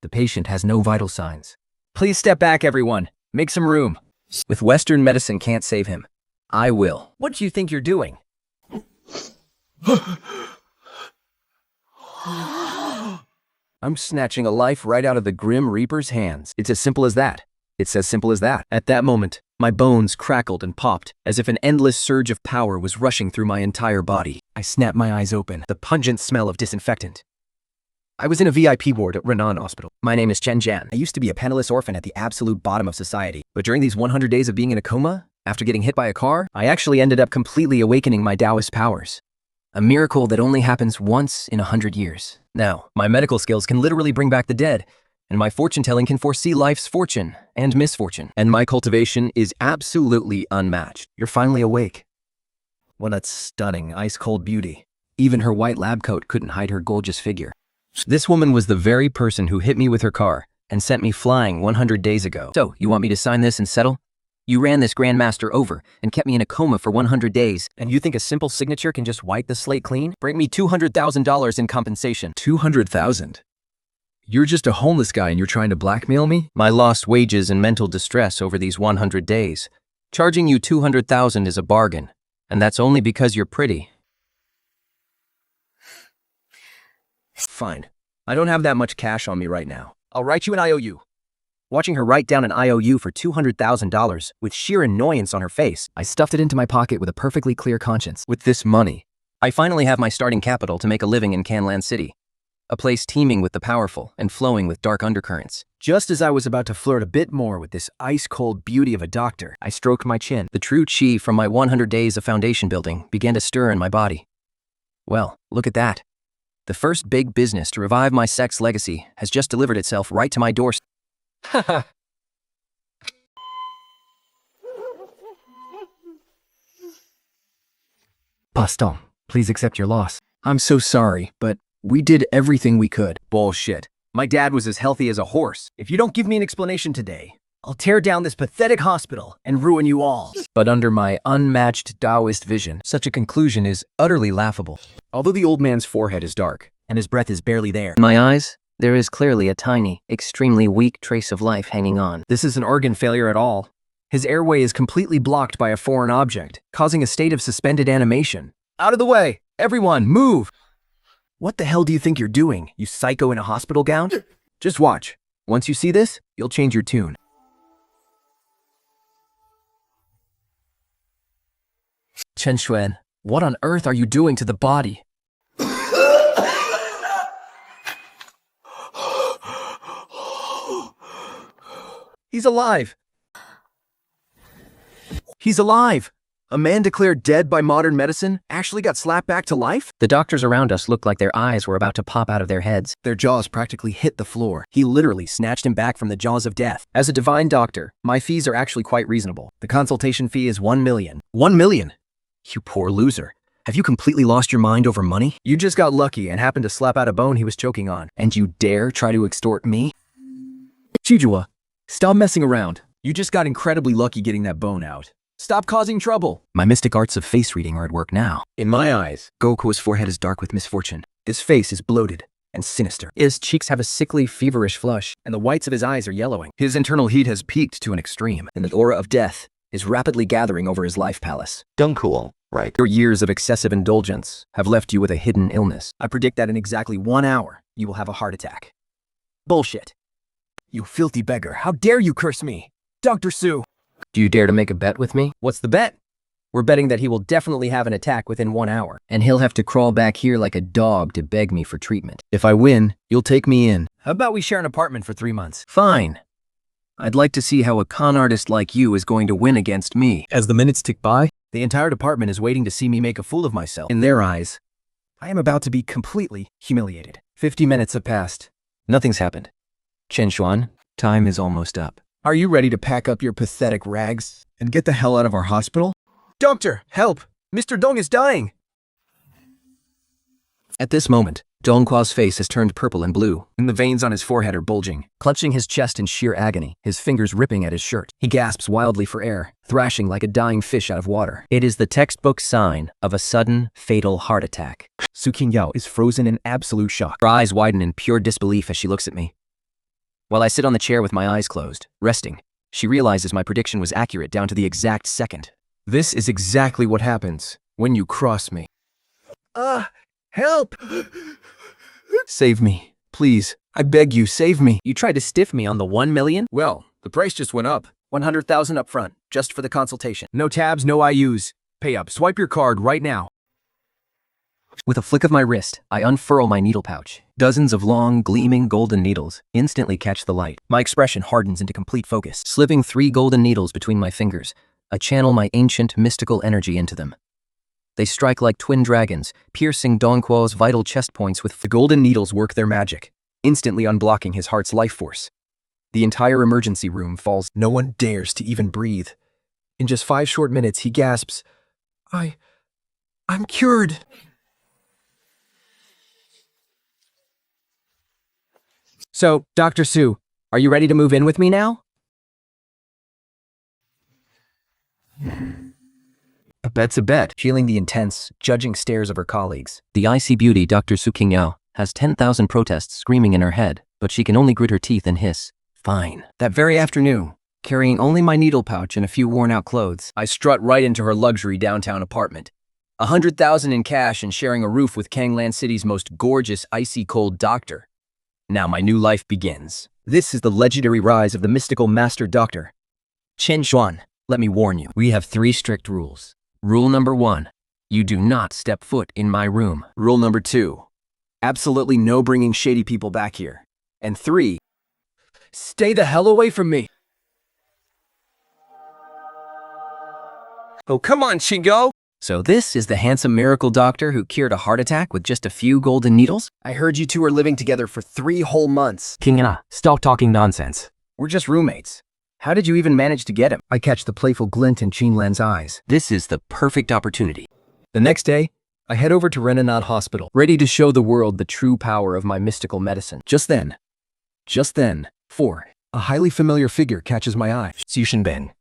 The patient has no vital signs. Please step back, everyone. Make some room. With Western medicine can't save him. I will. What do you think you're doing? I'm snatching a life right out of the Grim Reaper's hands. It's as simple as that. It's as simple as that. At that moment, my bones crackled and popped, as if an endless surge of power was rushing through my entire body. I snapped my eyes open, the pungent smell of disinfectant. I was in a VIP ward at Renan Hospital. My name is Chen Jian. I used to be a penniless orphan at the absolute bottom of society. But during these 100 days of being in a coma, after getting hit by a car, I actually ended up completely awakening my Taoist powers. A miracle that only happens once in 100 years. Now, my medical skills can literally bring back the dead, and my fortune-telling can foresee life's fortune and misfortune. And my cultivation is absolutely unmatched. You're finally awake. What a stunning, ice-cold beauty. Even her white lab coat couldn't hide her gorgeous figure. This woman was the very person who hit me with her car and sent me flying 100 days ago. So, you want me to sign this and settle? You ran this Grandmaster over and kept me in a coma for 100 days, and you think a simple signature can just wipe the slate clean? Bring me $200,000 in compensation. $200,000? You're just a homeless guy and you're trying to blackmail me? My lost wages and mental distress over these 100 days. Charging you $200,000 is a bargain, and that's only because you're pretty. Fine. I don't have that much cash on me right now. I'll write you an IOU. Watching her write down an IOU for $200,000 with sheer annoyance on her face, I stuffed it into my pocket with a perfectly clear conscience. With this money, I finally have my starting capital to make a living in Canlan City, a place teeming with the powerful and flowing with dark undercurrents. Just as I was about to flirt a bit more with this ice-cold beauty of a doctor, I stroked my chin. The true chi from my 100 days of foundation building began to stir in my body. Well, look at that. The first big business to revive my sex legacy has just delivered itself right to my doorstep. Haha. Paston, please accept your loss. I'm so sorry, but we did everything we could. Bullshit. My dad was as healthy as a horse. If you don't give me an explanation today, I'll tear down this pathetic hospital and ruin you all. But under my unmatched Taoist vision, such a conclusion is utterly laughable. Although the old man's forehead is dark, and his breath is barely there, in my eyes, there is clearly a tiny, extremely weak trace of life hanging on. This isn't organ failure at all. His airway is completely blocked by a foreign object, causing a state of suspended animation. Out of the way! Everyone, move! What the hell do you think you're doing, you psycho in a hospital gown? Just watch. Once you see this, you'll change your tune. Chen Xuan, what on earth are you doing to the body? He's alive! He's alive! A man declared dead by modern medicine actually got slapped back to life? The doctors around us looked like their eyes were about to pop out of their heads. Their jaws practically hit the floor. He literally snatched him back from the jaws of death. As a divine doctor, my fees are actually quite reasonable. The consultation fee is 1 million. 1 million? You poor loser. Have you completely lost your mind over money? You just got lucky and happened to slap out a bone he was choking on. And you dare try to extort me? Chijua, stop messing around. You just got incredibly lucky getting that bone out. Stop causing trouble. My mystic arts of face reading are at work now. In my eyes, Goku's forehead is dark with misfortune. His face is bloated and sinister. His cheeks have a sickly, feverish flush, and the whites of his eyes are yellowing. His internal heat has peaked to an extreme, and the aura of death is rapidly gathering over his life palace. Duncool, right? Your years of excessive indulgence have left you with a hidden illness. I predict that in exactly 1 hour, you will have a heart attack. Bullshit. You filthy beggar, how dare you curse me? Dr. Su! Do you dare to make a bet with me? What's the bet? We're betting that he will definitely have an attack within 1 hour, and he'll have to crawl back here like a dog to beg me for treatment. If I win, you'll take me in. How about we share an apartment for 3 months? Fine. I'd like to see how a con artist like you is going to win against me. As the minutes tick by, the entire department is waiting to see me make a fool of myself. In their eyes, I am about to be completely humiliated. 50 minutes have passed. Nothing's happened. Chen Xuan, time is almost up. Are you ready to pack up your pathetic rags and get the hell out of our hospital? Doctor, help! Mr. Dong is dying! At this moment, Dongqua's face has turned purple and blue, and the veins on his forehead are bulging. Clutching his chest in sheer agony, his fingers ripping at his shirt, he gasps wildly for air, thrashing like a dying fish out of water. It is the textbook sign of a sudden, fatal heart attack. Su Qingyao is frozen in absolute shock. Her eyes widen in pure disbelief as she looks at me. While I sit on the chair with my eyes closed, resting, she realizes my prediction was accurate down to the exact second. This is exactly what happens when you cross me. Help! Save me. Please. I beg you, save me. You tried to stiff me on the 1 million? Well, the price just went up. 100,000 up front, just for the consultation. No tabs, no IUs. Pay up. Swipe your card right now. With a flick of my wrist, I unfurl my needle pouch. Dozens of long, gleaming golden needles instantly catch the light. My expression hardens into complete focus. Slipping 3 golden needles between my fingers, I channel my ancient, mystical energy into them. They strike like twin dragons, piercing Dongquo's vital chest points with the golden needles work their magic, instantly unblocking his heart's life force. The entire emergency room falls. No one dares to even breathe. In just 5 short minutes, he gasps, I'm cured. So, Dr. Sue, are you ready to move in with me now? A bet's a bet. Feeling the intense, judging stares of her colleagues, the icy beauty Dr. Su Qingyao has 10,000 protests screaming in her head, but she can only grit her teeth and hiss, "Fine." That very afternoon, carrying only my needle pouch and a few worn-out clothes, I strut right into her luxury downtown apartment. 100,000 in cash and sharing a roof with Kanglan City's most gorgeous, icy-cold doctor. Now my new life begins. This is the legendary rise of the mystical master doctor. Chen Xuan, let me warn you, we have 3 strict rules. Rule number 1, you do not step foot in my room. Rule number 2, absolutely no bringing shady people back here. And 3, Stay the hell away from me. Oh, come on, Shingo. so this is the handsome miracle doctor who cured a heart attack with just a few golden needles? I heard you two are living together for 3 whole months. King-na, stop talking nonsense. We're just roommates. How did you even manage to get him? I catch the playful glint in Qinlan's eyes. This is the perfect opportunity. The next day, I head over to Renanat Hospital, Ready to show the world the true power of my mystical medicine. Just then, a highly familiar figure catches my eye. Xu Shenbin,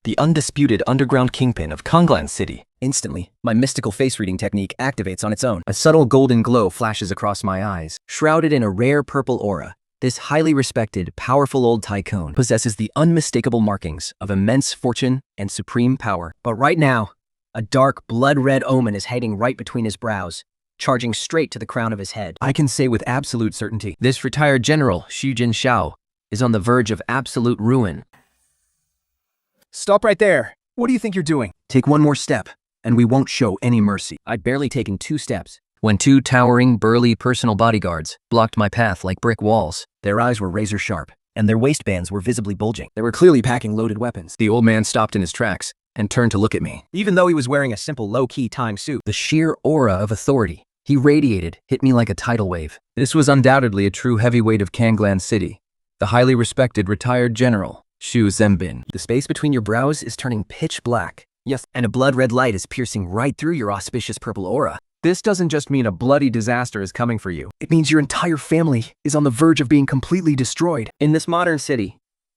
the undisputed underground kingpin of Kanglan City. Instantly, my mystical face-reading technique activates on its own. A subtle golden glow flashes across my eyes. Shrouded in a rare purple aura, this highly respected, powerful old tycoon possesses the unmistakable markings of immense fortune and supreme power. But right now, a dark, blood-red omen is hiding right between his brows, charging straight to the crown of his head. I can say with absolute certainty, this retired general, Xu Jinshao, is on the verge of absolute ruin. Stop right there. What do you think you're doing? Take one more step, and we won't show any mercy. I'd barely taken 2 steps when 2 towering, burly personal bodyguards blocked my path like brick walls. Their eyes were razor sharp, and their waistbands were visibly bulging. They were clearly packing loaded weapons. The old man stopped in his tracks and turned to look at me. Even though he was wearing a simple low-key time suit. The sheer aura of authority he radiated hit me like a tidal wave. This was undoubtedly a true heavyweight of Kanglan City, the highly respected retired general, Xu Zhenbin. The space between your brows is turning pitch black. Yes, and a blood-red light is piercing right through your auspicious purple aura. This doesn't just mean a bloody disaster is coming for you. It means your entire family is on the verge of being completely destroyed. In this modern city,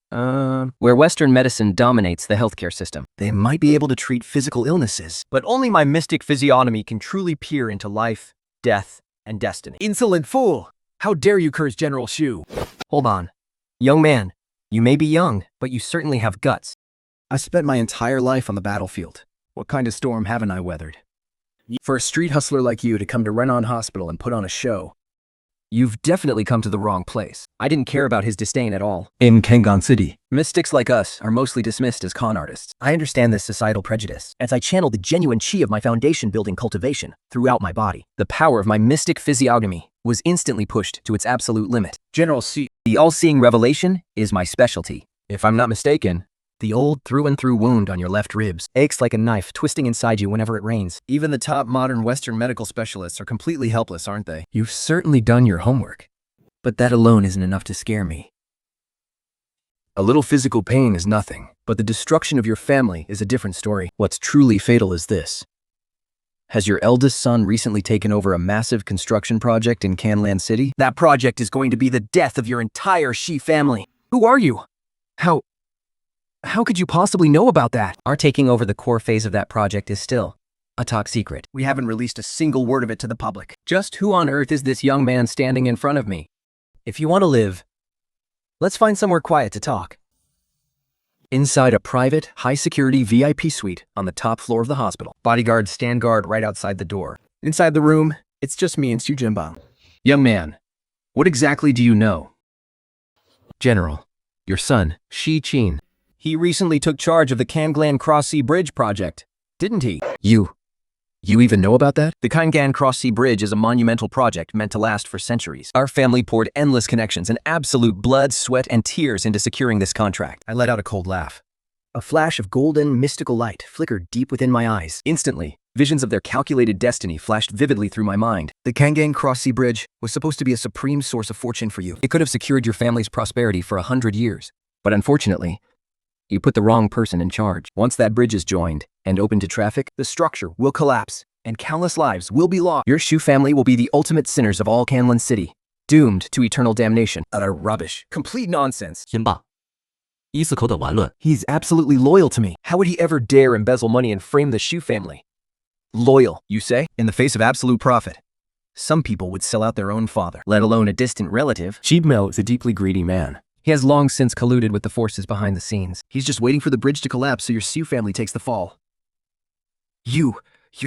where Western medicine dominates the healthcare system, they might be able to treat physical illnesses. But only my mystic physiognomy can truly peer into life, death, and destiny. Insolent fool! How dare you curse General Xu? Hold on. Young man, you may be young, but you certainly have guts. I spent my entire life on the battlefield. What kind of storm haven't I weathered? For a street hustler like you to come to Renan Hospital and put on a show, you've definitely come to the wrong place. I didn't care about his disdain at all. In Kanglan City, mystics like us are mostly dismissed as con artists. I understand this societal prejudice as I channel the genuine chi of my foundation-building cultivation throughout my body. The power of my mystic physiognomy was instantly pushed to its absolute limit. General Xu, The all-seeing revelation is my specialty. If I'm not mistaken, the old through-and-through wound on your left ribs aches like a knife twisting inside you whenever it rains. even the top modern Western medical specialists are completely helpless, aren't they? You've certainly done your homework. But that alone isn't enough to scare me. A little physical pain is nothing, but the destruction of your family is a different story. What's truly fatal is this. Has your eldest son recently taken over a massive construction project in Kanglan City? That project is going to be the death of your entire Shi family. Who are you? How could you possibly know about that? Our taking over the core phase of that project is still a top secret. We haven't released a single word of it to the public. Just who on earth is this young man standing in front of me? If you want to live, Let's find somewhere quiet to talk. Inside a private, high-security VIP suite on the top floor of the hospital. Bodyguards stand guard right outside the door. Inside the room, it's just me and Xu Jianbang. Young man, what exactly do you know? General, your son, Shi Qin. He recently took charge of the Kanglan Cross-Sea Bridge project, didn't he? You even know about that? The Kanglan Cross-Sea Bridge is a monumental project meant to last for centuries. Our family poured endless connections and absolute blood, sweat, and tears into securing this contract. I let out a cold laugh. A flash of golden, mystical light flickered deep within my eyes. Instantly, visions of their calculated destiny flashed vividly through my mind. The Kanglan Cross-Sea Bridge was supposed to be a supreme source of fortune for you. It could have secured your family's prosperity for 100 years. But unfortunately, you put the wrong person in charge. Once that bridge is joined and open to traffic, the structure will collapse, and countless lives will be lost. Your Shu family will be the ultimate sinners of all Canlan City, doomed to eternal damnation. Utter rubbish. Complete nonsense. 先罢，一次口的完论。 He's absolutely loyal to me. How would he ever dare embezzle money and frame the Shu family? Loyal, you say? In the face of absolute profit. Some people would sell out their own father, let alone a distant relative. Jibmel is a deeply greedy man. He has long since colluded with the forces behind the scenes. He's just waiting for the bridge to collapse so your Xu family takes the fall. You're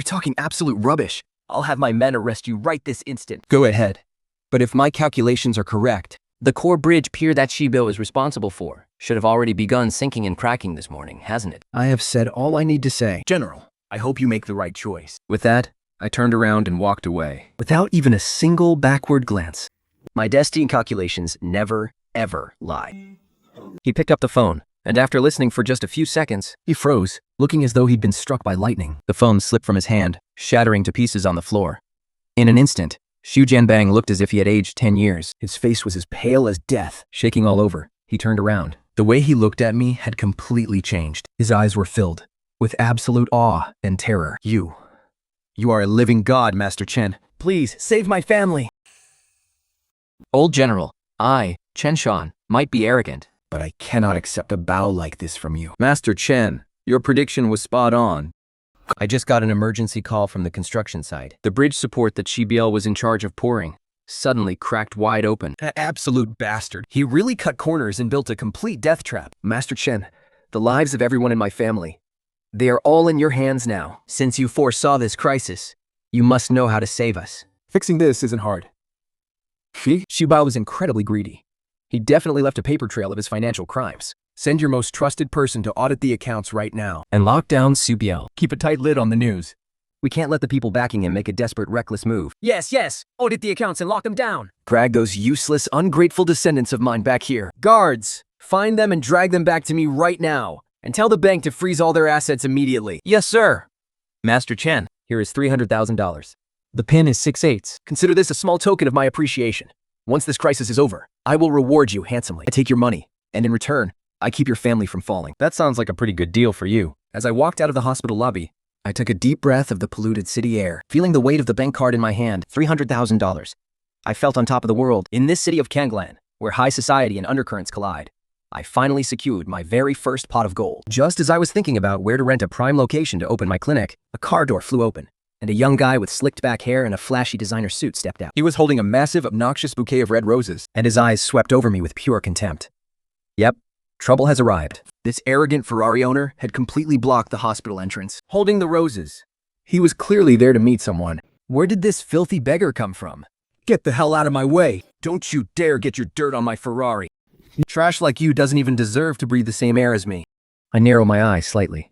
talking absolute rubbish. I'll have my men arrest you right this instant. Go ahead. But if my calculations are correct, the core bridge pier that Shibo is responsible for should have already begun sinking and cracking this morning, hasn't it? I have said all I need to say. General, I hope you make the right choice. With that, I turned around and walked away, without even a single backward glance. My destiny calculations never, ever lie. He picked up the phone, and after listening for just a few seconds, He froze, looking as though he'd been struck by lightning. the phone slipped from his hand, shattering to pieces on the floor. In an instant, Xu Jianbang looked as if he had aged 10 years. His face was as pale as death. Shaking all over, he turned around. The way he looked at me had completely changed. His eyes were filled with absolute awe and terror. You are a living god, Master Chen. Please, save my family. Old General, I, Chen Shan, might be arrogant, But I cannot accept a bow like this from you. Master Chen, your prediction was spot on. I just got an emergency call from the construction site. The bridge support that Shibiel was in charge of pouring suddenly cracked wide open. That absolute bastard. He really cut corners and built a complete death trap. Master Chen, the lives of everyone in my family, they are all in your hands now. Since you foresaw this crisis, you must know how to save us. Fixing this isn't hard. Xu Bao was incredibly greedy. He definitely left a paper trail of his financial crimes. Send your most trusted person to audit the accounts right now. And lock down Subiel. Keep a tight lid on the news. We can't let the people backing him make a desperate, reckless move. Yes, audit the accounts and lock them down. Drag those useless, ungrateful descendants of mine back here. Guards, find them and drag them back to me right now. And tell the bank to freeze all their assets immediately. Yes, sir. Master Chen. Here is $300,000. The pin is 6/8. Consider this a small token of my appreciation. Once this crisis is over, I will reward you handsomely. I take your money, and in return, I keep your family from falling. That sounds like a pretty good deal for you. As I walked out of the hospital lobby, I took a deep breath of the polluted city air, feeling the weight of the bank card in my hand. $300,000. I felt on top of the world. In this city of Kanglan, where high society and undercurrents collide, I finally secured my very first pot of gold. Just as I was thinking about where to rent a prime location to open my clinic, a car door flew open, and a young guy with slicked back hair and a flashy designer suit stepped out. He was holding a massive, obnoxious bouquet of red roses. And his eyes swept over me with pure contempt. Yep, trouble has arrived. This arrogant Ferrari owner had completely blocked the hospital entrance, holding the roses. He was clearly there to meet someone. Where did this filthy beggar come from? Get the hell out of my way. Don't you dare get your dirt on my Ferrari. Trash like you doesn't even deserve to breathe the same air as me. I narrow my eyes slightly.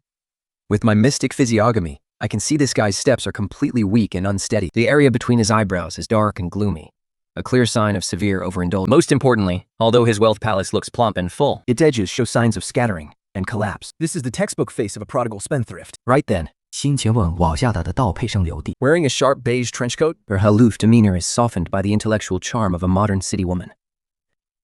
With my mystic physiognomy, I can see this guy's steps are completely weak and unsteady. The area between his eyebrows is dark and gloomy, a clear sign of severe overindulgence. Most importantly, although his wealth palace looks plump and full, its edges show signs of scattering and collapse. This is the textbook face of a prodigal spendthrift. Right then, 请问往下的道配上流地。 Wearing a sharp beige trench coat, her aloof demeanor is softened by the intellectual charm of a modern city woman.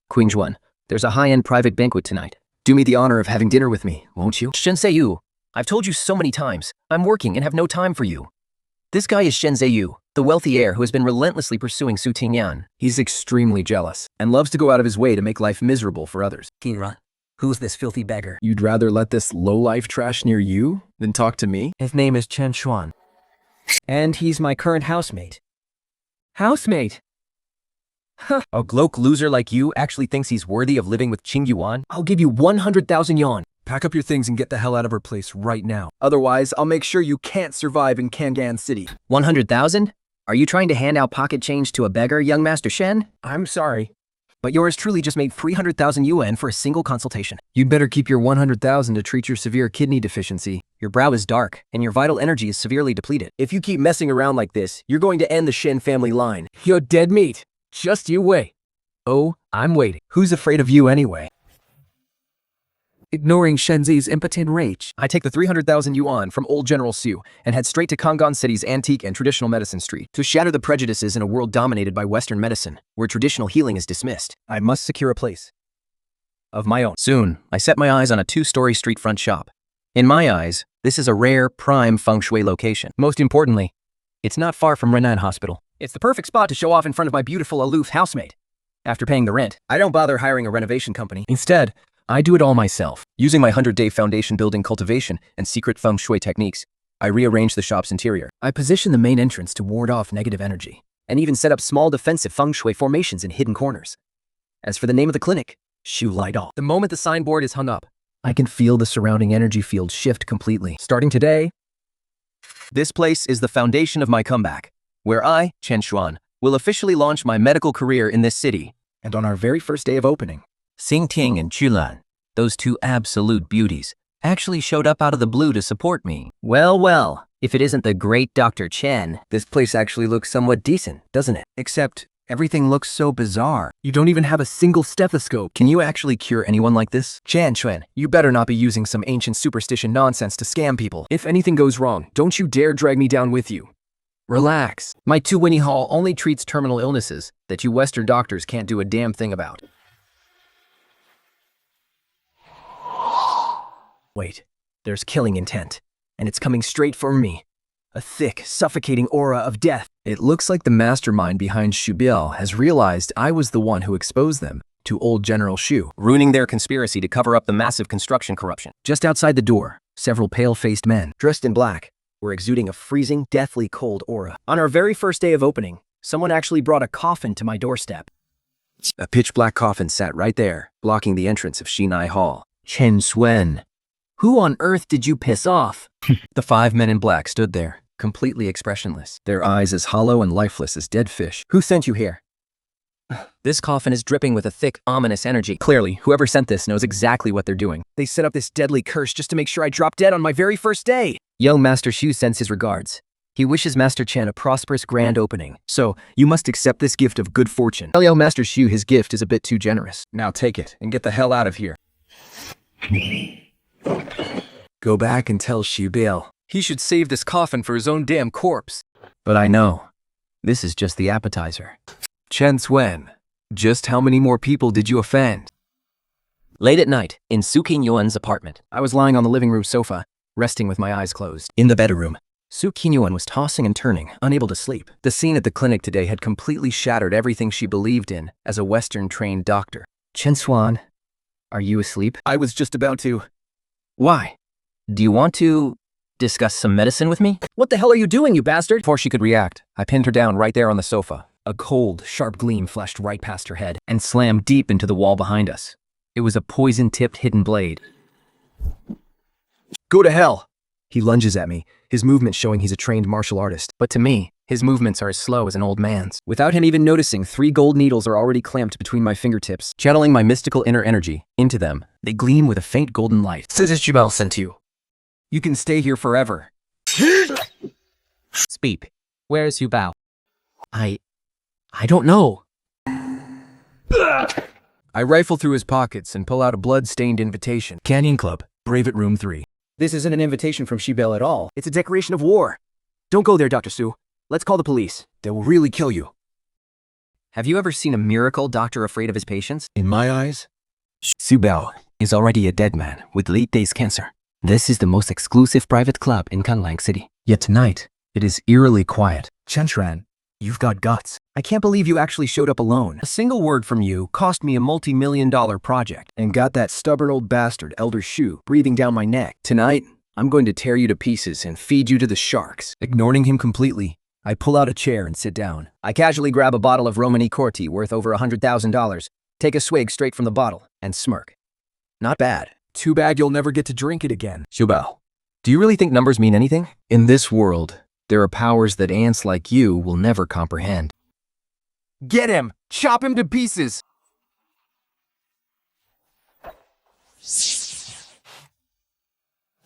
Queen Juan, there's a high-end private banquet tonight. Do me the honor of having dinner with me, won't you? Shenzhou, I've told you so many times, I'm working and have no time for you. This guy is Shenzhou, the wealthy heir who has been relentlessly pursuing Su Tingyan. he's extremely jealous and loves to go out of his way to make life miserable for others. Kinran, who's this filthy beggar? You'd rather let this low-life trash near you than talk to me? His name is Chen Xuan, and he's my current housemate. Housemate? A gloke loser like you actually thinks he's worthy of living with Qing Yuan? I'll give you 100,000 yuan. Pack up your things and get the hell out of her place right now. Otherwise, I'll make sure you can't survive in Kangan City. 100,000? Are you trying to hand out pocket change to a beggar, young Master Shen? I'm sorry, but yours truly just made 300,000 yuan for a single consultation. You'd better keep your 100,000 to treat your severe kidney deficiency. Your brow is dark, and your vital energy is severely depleted. If you keep messing around like this, you're going to end the Shen family line. You're dead meat. Just you wait. Oh, I'm waiting. Who's afraid of you anyway? Ignoring Shenzi's impotent rage, I take the 300,000 yuan from old General Su and head straight to Kangan City's antique and traditional medicine street to shatter the prejudices in a world dominated by Western medicine, where traditional healing is dismissed. I must secure a place of my own. Soon, I set my eyes on a 2-story street front shop. In my eyes, this is a rare, prime feng shui location. Most importantly, it's not far from Renan Hospital. It's the perfect spot to show off in front of my beautiful, aloof housemate. After paying the rent, I don't bother hiring a renovation company. Instead, I do it all myself. Using my 100-day foundation building cultivation and secret feng shui techniques, I rearrange the shop's interior. I position the main entrance to ward off negative energy, and even set up small defensive feng shui formations in hidden corners. As for the name of the clinic, Shu Lai Dao. The moment the signboard is hung up, I can feel the surrounding energy field shift completely. Starting today, This place is the foundation of my comeback, where I, Chen Xuan, will officially launch my medical career in this city. and on our very first day of opening, Xing Ting and Chulan, those two absolute beauties, actually showed up out of the blue to support me. Well, well, if it isn't the great Dr. Chen. This place actually looks somewhat decent, doesn't it? Except everything looks so bizarre. you don't even have a single stethoscope. Can you actually cure anyone like this? Chan Chuan, you better not be using some ancient superstition nonsense to scam people. If anything goes wrong, don't you dare drag me down with you. Relax. My Winnie Hall only treats terminal illnesses that you Western doctors can't do a damn thing about. Wait, there's killing intent, and it's coming straight for me. A thick, suffocating aura of death. It looks like the mastermind behind Shu Biao has realized I was the one who exposed them to old General Shu, Ruining their conspiracy to cover up the massive construction corruption. Just outside the door, several pale-faced men, dressed in black, were exuding a freezing, deathly cold aura. On our very first day of opening, someone actually brought a coffin to my doorstep. A pitch-black coffin sat right there, blocking the entrance of Shinai Hall. Chen Suen. Who on earth did you piss off? The 5 men in black stood there, completely expressionless, their eyes as hollow and lifeless as dead fish. Who sent you here? This coffin is dripping with a thick, ominous energy. Clearly, whoever sent this knows exactly what they're doing. They set up this deadly curse just to make sure I drop dead on my very first day. Young Master Shu sends his regards. He wishes Master Chen a prosperous grand opening. So, you must accept this gift of good fortune. Tell young Master Shu his gift is a bit too generous. Now take it and get the hell out of here. Go back and tell Shu Biao he should save this coffin for his own damn corpse. But I know, this is just the appetizer. Chen Suen, just how many more people did you offend? Late at night, in Su Qingyuan's apartment. I was lying on the living room sofa, resting with my eyes closed. In the bedroom, Su Qingyuan was tossing and turning, unable to sleep. The scene at the clinic today had completely shattered everything she believed in as a Western-trained doctor. Chen Xuan, are you asleep? I was just about to. Why? Do you want to discuss some medicine with me? What the hell are you doing, you bastard? Before she could react, I pinned her down right there on the sofa. A cold, sharp gleam flashed right past her head And slammed deep into the wall behind us. It was a poison-tipped hidden blade. Go to hell! He lunges at me, his movements showing he's a trained martial artist. But to me, his movements are as slow as an old man's. Without him even noticing, 3 gold needles are already clamped between my fingertips. Channeling my mystical inner energy into them, they gleam with a faint golden light. This is Jubel sent to you. You can stay here forever. Speak. Where is Yu Bao? I don't know. I rifle through his pockets and pull out a blood-stained invitation. Canyon Club, Brave at Room 3. This isn't an invitation from Shibel at all. It's a declaration of war. Don't go there, Dr. Su. Let's call the police. They will really kill you. Have you ever seen a miracle doctor afraid of his patients? In my eyes, Su Bao is already a dead man with late-days cancer. This is the most exclusive private club in Kanlang City. Yet tonight, it is eerily quiet. Chen Chuan, you've got guts. I can't believe you actually showed up alone. A single word from you cost me a multi-million-dollar project and got that stubborn old bastard, Elder Shu, breathing down my neck. Tonight, I'm going to tear you to pieces and feed you to the sharks. Ignoring him completely, I pull out a chair and sit down. I casually grab a bottle of Romani Corti worth over $100,000, take a swig straight from the bottle, and smirk. Not bad. Too bad you'll never get to drink it again. Xiubao, do you really think numbers mean anything? In this world, there are powers that ants like you will never comprehend. Get him! Chop him to pieces!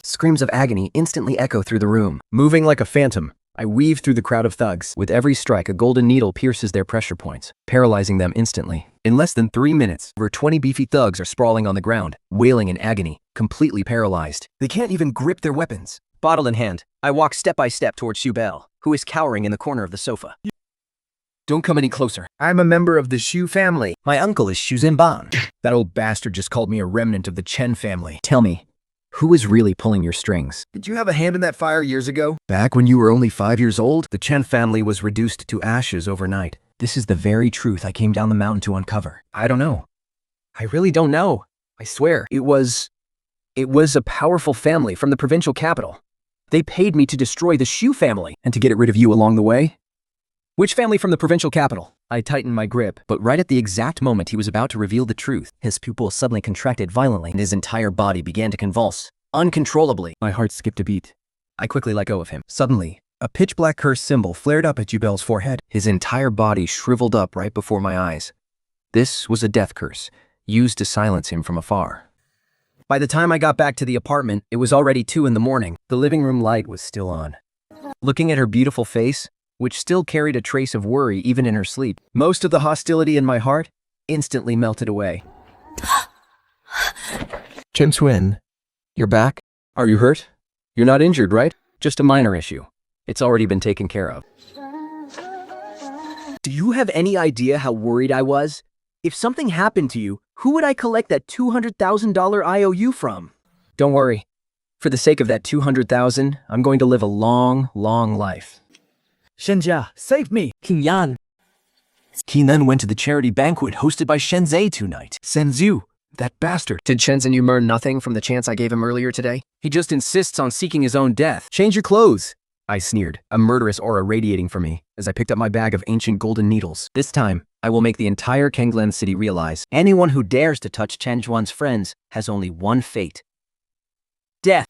Screams of agony instantly echo through the room. Moving like a phantom, I weave through the crowd of thugs. With every strike, a golden needle pierces their pressure points, paralyzing them instantly. In less than 3 minutes, over 20 beefy thugs are sprawling on the ground, wailing in agony, completely paralyzed. They can't even grip their weapons. Bottle in hand, I walk step by step towards Xiubao, who is cowering in the corner of the sofa. Don't come any closer. I'm a member of the Xu family. My uncle is Xu Zhenban. That old bastard just called me a remnant of the Chen family. Tell me, who is really pulling your strings? Did you have a hand in that fire years ago? Back when you were only 5 years old, the Chen family was reduced to ashes overnight. This is the very truth I came down the mountain to uncover. I don't know. I really don't know. I swear. It was a powerful family from the provincial capital. They paid me to destroy the Xu family and to get rid of you along the way. Which family from the provincial capital? I tightened my grip, but right at the exact moment he was about to reveal the truth, his pupils suddenly contracted violently and his entire body began to convulse, uncontrollably. My heart skipped a beat. I quickly let go of him. Suddenly, a pitch-black curse symbol flared up at Xiubao's forehead. His entire body shriveled up right before my eyes. This was a death curse, used to silence him from afar. By the time I got back to the apartment, it was already 2 in the morning. The living room light was still on. Looking at her beautiful face, which still carried a trace of worry even in her sleep, most of the hostility in my heart instantly melted away. Chen Xuan, you're back? Are you hurt? You're not injured, right? Just a minor issue. It's already been taken care of. Do you have any idea how worried I was? If something happened to you, who would I collect that $200,000 IOU from? Don't worry. For the sake of that $200,000, I'm going to live a long, long life. Shenjia, save me! King Yan. He then went to the charity banquet hosted by Shenzai tonight. Senzu, that bastard. Did Shenzhen Yu learn nothing from the chance I gave him earlier today? He just insists on seeking his own death. Change your clothes, I sneered, a murderous aura radiating from me as I picked up my bag of ancient golden needles. This time, I will make the entire Kanglan city realize anyone who dares to touch Chen Zhuan's friends has only one fate. Death.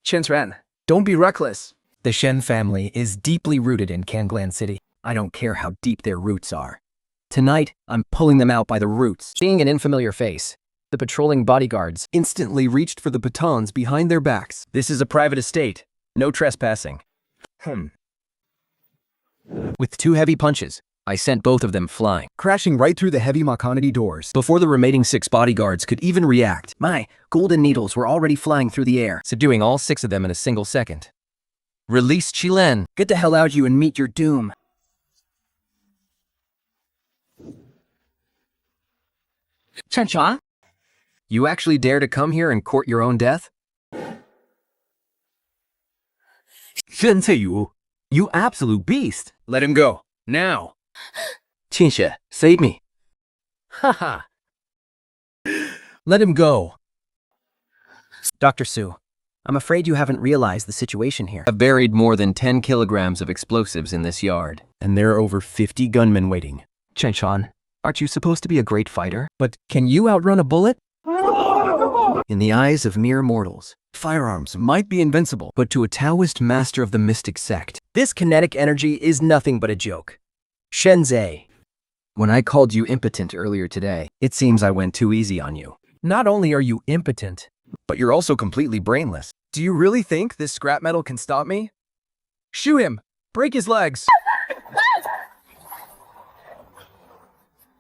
Chen Xuan, don't be reckless. The Shen family is deeply rooted in Kanglan City. I don't care how deep their roots are. Tonight, I'm pulling them out by the roots. Seeing an unfamiliar face, the patrolling bodyguards Instantly reached for the batons behind their backs. This is a private estate. No trespassing. With 2 heavy punches, I sent both of them flying, Crashing right through the heavy Makanity doors. before the remaining 6 bodyguards could even react. My golden needles were already flying through the air, subduing all 6 of them in a single second. Release Qilen. Get the hell out, you, and meet your doom. Chen Xuan? You actually dare to come here and court your own death? Shen Yu, you absolute beast! Let him go. Now. Qinxue, save me. Haha. Let him go. Dr. Su, I'm afraid you haven't realized the situation here. I've buried more than 10 kilograms of explosives in this yard. And there are over 50 gunmen waiting. Chen Xuan, aren't you supposed to be a great fighter? But can you outrun a bullet? In the eyes of mere mortals, Firearms might be invincible, But to a Taoist master of the mystic sect, this kinetic energy is nothing but a joke. Shenzai. When I called you impotent earlier today, it seems I went too easy on you. not only are you impotent, but you're also completely brainless. Do you really think this scrap metal can stop me? Shoot him! Break his legs!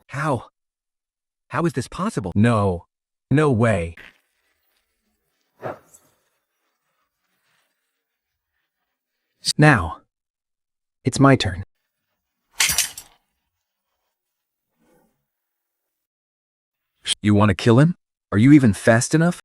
How? How is this possible? No. No way. Now, it's my turn. You want to kill him? Are you even fast enough?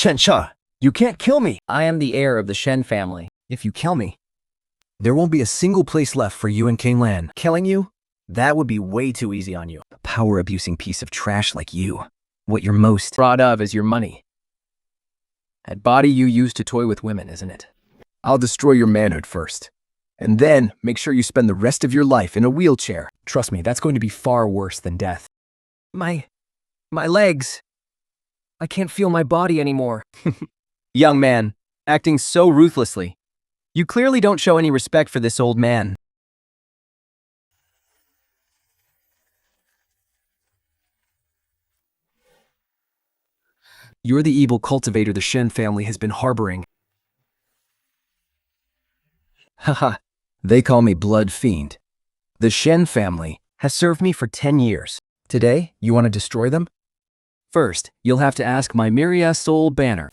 Chen Sha, you can't kill me. I am the heir of the Shen family. If you kill me, there won't be a single place left for you and King Lan. Killing you? That would be way too easy on you. A power-abusing piece of trash like you. What you're most proud of is your money. That body you use to toy with women, isn't it? I'll destroy your manhood first. And then make sure you spend the rest of your life in a wheelchair. Trust me, that's going to be far worse than death. My legs. I can't feel my body anymore. Young man, acting so ruthlessly. You clearly don't show any respect for this old man. You're the evil cultivator the Shen family has been harboring. Haha, they call me Blood Fiend. The Shen family has served me for 10 years. Today, you want to destroy them? First, you'll have to ask my Miria Soul Banner.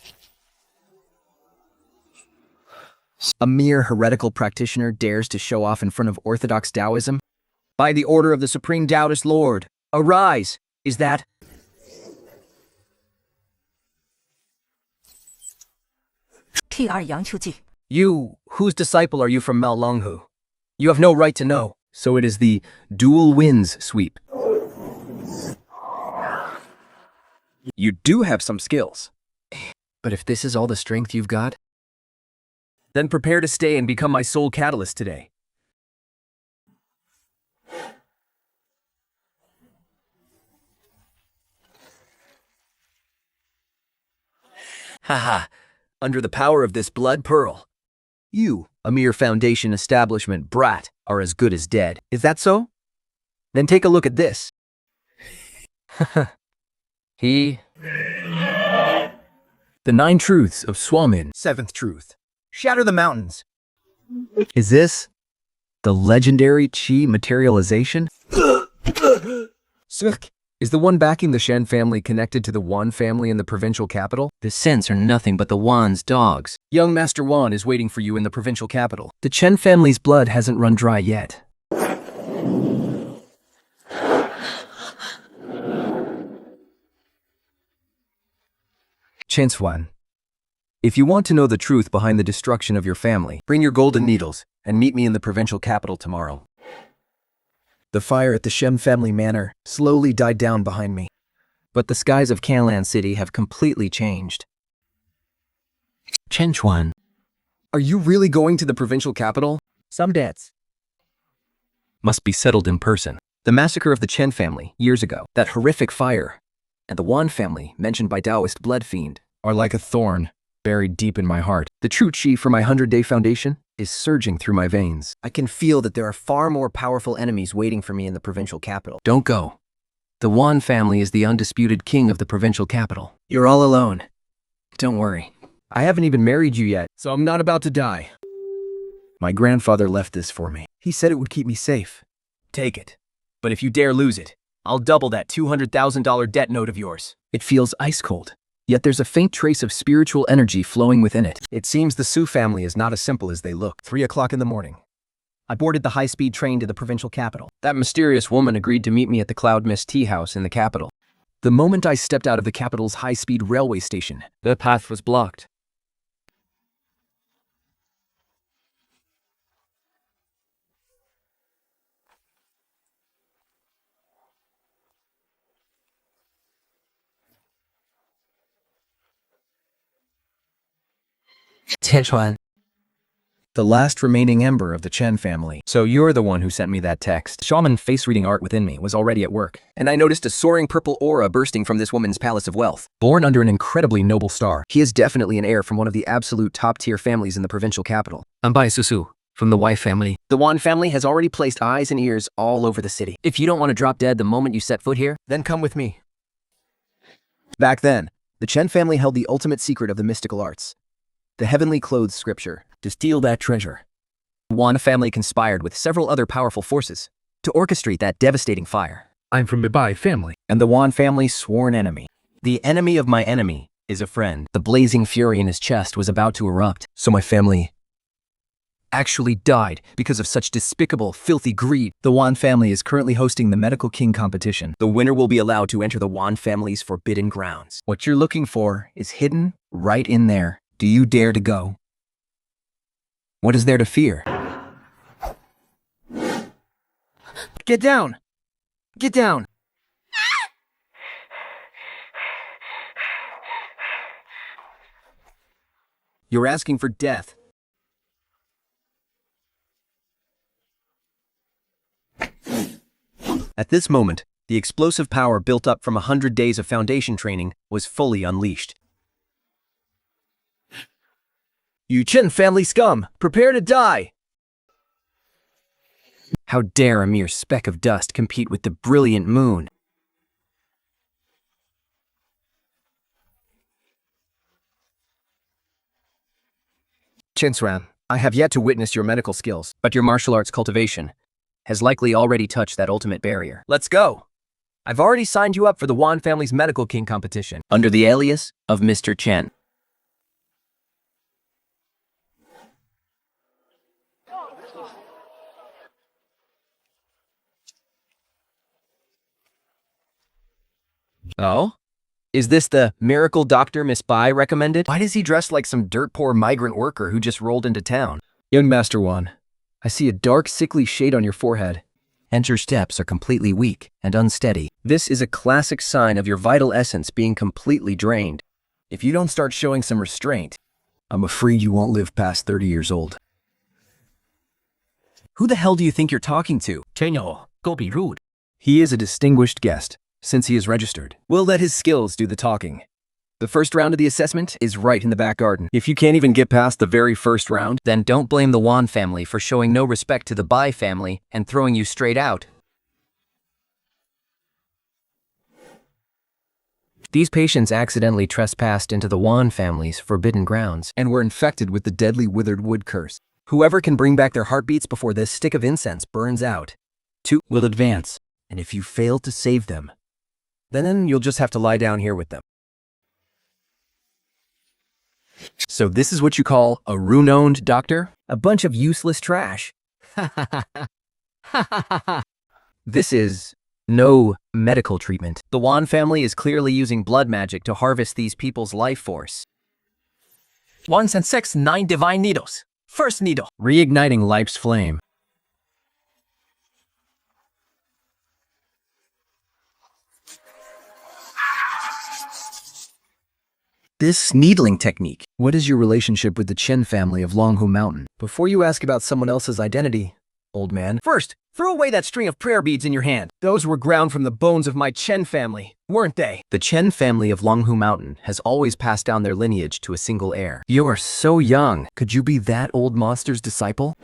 A mere heretical practitioner dares to show off in front of Orthodox Taoism? By the order of the Supreme Taoist Lord, arise! Is that... T2 杨秋季 You, whose disciple are you from Malunghu? You have no right to know. So it is the dual wins sweep. You do have some skills. But if this is all the strength you've got, then prepare to stay and become my soul catalyst today. Haha, under the power of this blood pearl, you, a mere Foundation establishment brat, are as good as dead. Is that so? Then take a look at this. He... The 9 truths of Swamin. 7th truth. Shatter the mountains. Is this the legendary Qi materialization? Suk. Is the one backing the Shen family connected to the Wan family in the provincial capital? The Scents are nothing but the Wan's dogs. Young Master Wan is waiting for you in the provincial capital. The Chen family's blood hasn't run dry yet. Chen Swan, if you want to know the truth behind the destruction of your family, bring your golden needles and meet me in the provincial capital tomorrow. The fire at the Shem family manor slowly died down behind me, but the skies of Kanlan City have completely changed. Chen Chuan. Are you really going to the provincial capital? Some debts Must be settled in person. The massacre of the Chen family years ago, that horrific fire, and the Wan family mentioned by Taoist Blood Fiend are like a thorn buried deep in my heart. The true Qi for my 100-day foundation is surging through my veins. I can feel that there are far more powerful enemies waiting for me in the provincial capital. Don't go. The Wan family is the undisputed king of the provincial capital. You're all alone. Don't worry. I haven't even married you yet, so I'm not about to die. My grandfather left this for me. He said it would keep me safe. Take it. But if you dare lose it, I'll double that $200,000 debt note of yours. It feels ice cold, yet there's a faint trace of spiritual energy flowing within it. It seems the Su family is not as simple as they look. 3 o'clock in the morning. I boarded the high-speed train to the provincial capital. That mysterious woman agreed to meet me at the Cloud Mist Tea House in the capital. The moment I stepped out of the capital's high-speed railway station, the path was blocked. Chen Chuan. The last remaining ember of the Chen family. So you're the one who sent me that text. Shaman face-reading art within me was already at work, and I noticed a soaring purple aura bursting from this woman's palace of wealth. Born under an incredibly noble star, he is definitely an heir from one of the absolute top-tier families in the provincial capital. I'm Bai Susu, from the Wei family. The Wan family has already placed eyes and ears all over the city. If you don't want to drop dead the moment you set foot here, then come with me. Back then, the Chen family held the ultimate secret of the mystical arts, the heavenly clothes scripture, to steal that treasure. The Wan family conspired with several other powerful forces to orchestrate that devastating fire. I'm from the Bai family. And the Wan family's sworn enemy. The enemy of my enemy is a friend. The blazing fury in his chest was about to erupt, so my family actually died because of such despicable, filthy greed. The Wan family is currently hosting the Medical King competition. The winner will be allowed to enter the Wan family's forbidden grounds. What you're looking for is hidden right in there. Do you dare to go? What is there to fear? Get down! Get down! You're asking for death. At this moment, the explosive power built up from 100 days of foundation training was fully unleashed. You Chen family scum! Prepare to die! How dare a mere speck of dust compete with the brilliant moon? Chen Xuan, I have yet to witness your medical skills. But your martial arts cultivation has likely already touched that ultimate barrier. Let's go! I've already signed you up for the Wan family's Medical King competition. Under the alias of Mr. Chen. Oh? Is this the miracle doctor Miss Bai recommended? Why does he dress like some dirt-poor migrant worker who just rolled into town? Young Master Wan, I see a dark, sickly shade on your forehead. And your steps are completely weak and unsteady. This is a classic sign of your vital essence being completely drained. If you don't start showing some restraint, I'm afraid you won't live past 30 years old. Who the hell do you think you're talking to? 真有够比 rude。 He is a distinguished guest, since he is registered. We'll let his skills do the talking. The first round of the assessment is right in the back garden. If you can't even get past the very first round, Then don't blame the Wan family for showing no respect to the Bai family and throwing you straight out. These patients accidentally trespassed into the Wan family's forbidden grounds. and were infected with the deadly withered wood curse. Whoever can bring back their heartbeats before this stick of incense burns out, will advance. And if you fail to save them, then you'll just have to lie down here with them. So this is what you call a renowned doctor? A bunch of useless trash. This is no medical treatment. The Wan family is clearly using blood magic to harvest these people's life force. 1 and 6, 9 divine needles. First needle. Reigniting life's flame. This needling technique. What is your relationship with the Chen family of Longhu Mountain? Before you ask about someone else's identity, old man, first, throw away that string of prayer beads in your hand. Those were ground from the bones of my Chen family, weren't they? The Chen family of Longhu Mountain has always passed down their lineage to a single heir. You are so young. Could you be that old monster's disciple?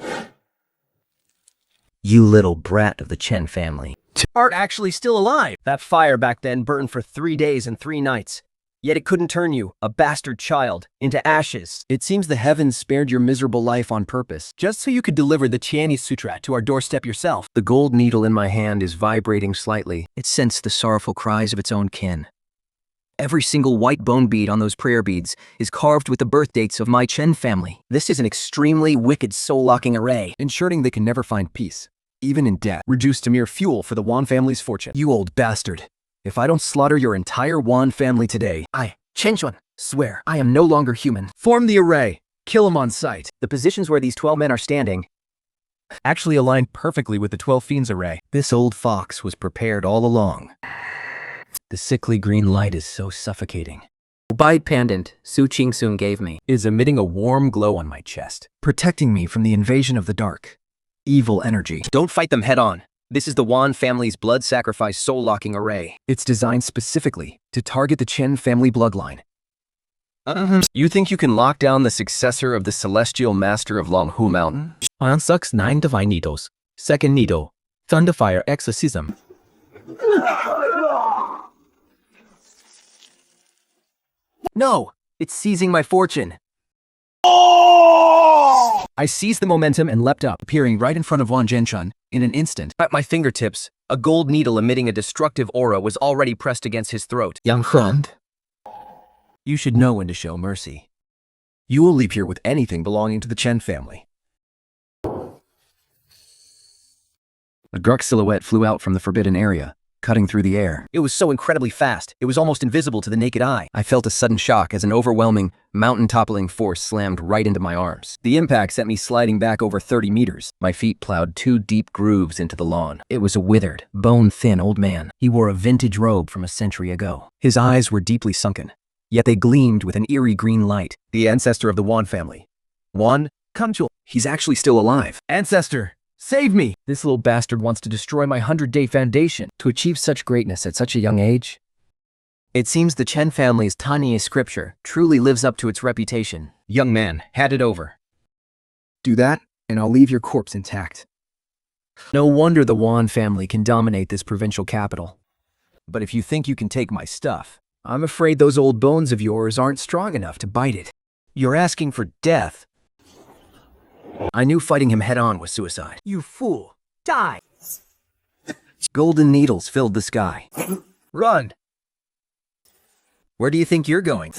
You little brat of the Chen family. Art actually still alive. That fire back then burned for 3 days and 3 nights. Yet it couldn't turn you, a bastard child, into ashes. It seems the heavens spared your miserable life on purpose, just so you could deliver the Tianyi Sutra to our doorstep yourself. The gold needle in my hand is vibrating slightly. It sensed the sorrowful cries of its own kin. Every single white bone bead on those prayer beads is carved with the birth dates of my Chen family. This is an extremely wicked soul-locking array, ensuring they can never find peace, even in death, reduced to mere fuel for the Wan family's fortune. You old bastard. If I don't slaughter your entire Wan family today, I, Chen Xuan, swear I am no longer human. Form the array. Kill him on sight. The positions where these 12 men are standing actually align perfectly with the 12 fiends array. This old fox was prepared all along. The sickly green light is so suffocating. The bite pendant Su Qingsun gave me Is emitting a warm glow on my chest, protecting me from the invasion of the dark, evil energy. Don't fight them head on. This is the Wan family's blood sacrifice soul-locking array. It's designed specifically to target the Chen family bloodline. You think you can lock down the successor of the celestial master of Longhu Mountain? On 6, 9 divine needles. Second needle. Thunderfire exorcism. No! It's seizing my fortune. I seized the momentum and leapt up, appearing right in front of Wang Zhenchun in an instant. At my fingertips, a gold needle emitting a destructive aura was already pressed against his throat. Young friend. You should know when to show mercy. You will leave here with anything belonging to the Chen family. A dark silhouette flew out from the forbidden area, cutting through the air. It was so incredibly fast, it was almost invisible to the naked eye. I felt a sudden shock as an overwhelming, mountain-toppling force slammed right into my arms. The impact sent me sliding back over 30 meters. My feet plowed 2 deep grooves into the lawn. It was a withered, bone-thin old man. He wore a vintage robe from a century ago. His eyes were deeply sunken, yet they gleamed with an eerie green light. The ancestor of the Wan family. Wan, come to. He's actually still alive. Ancestor, save me! This little bastard wants to destroy my 100-day foundation. To achieve such greatness at such a young age? It seems the Chen family's tiny scripture truly lives up to its reputation. Young man, hand it over. Do that, and I'll leave your corpse intact. No wonder the Wan family can dominate this provincial capital. But if you think you can take my stuff, I'm afraid those old bones of yours aren't strong enough to bite it. You're asking for death. I knew fighting him head-on was suicide. You fool! Die! Golden needles filled the sky. Run! Where do you think you're going?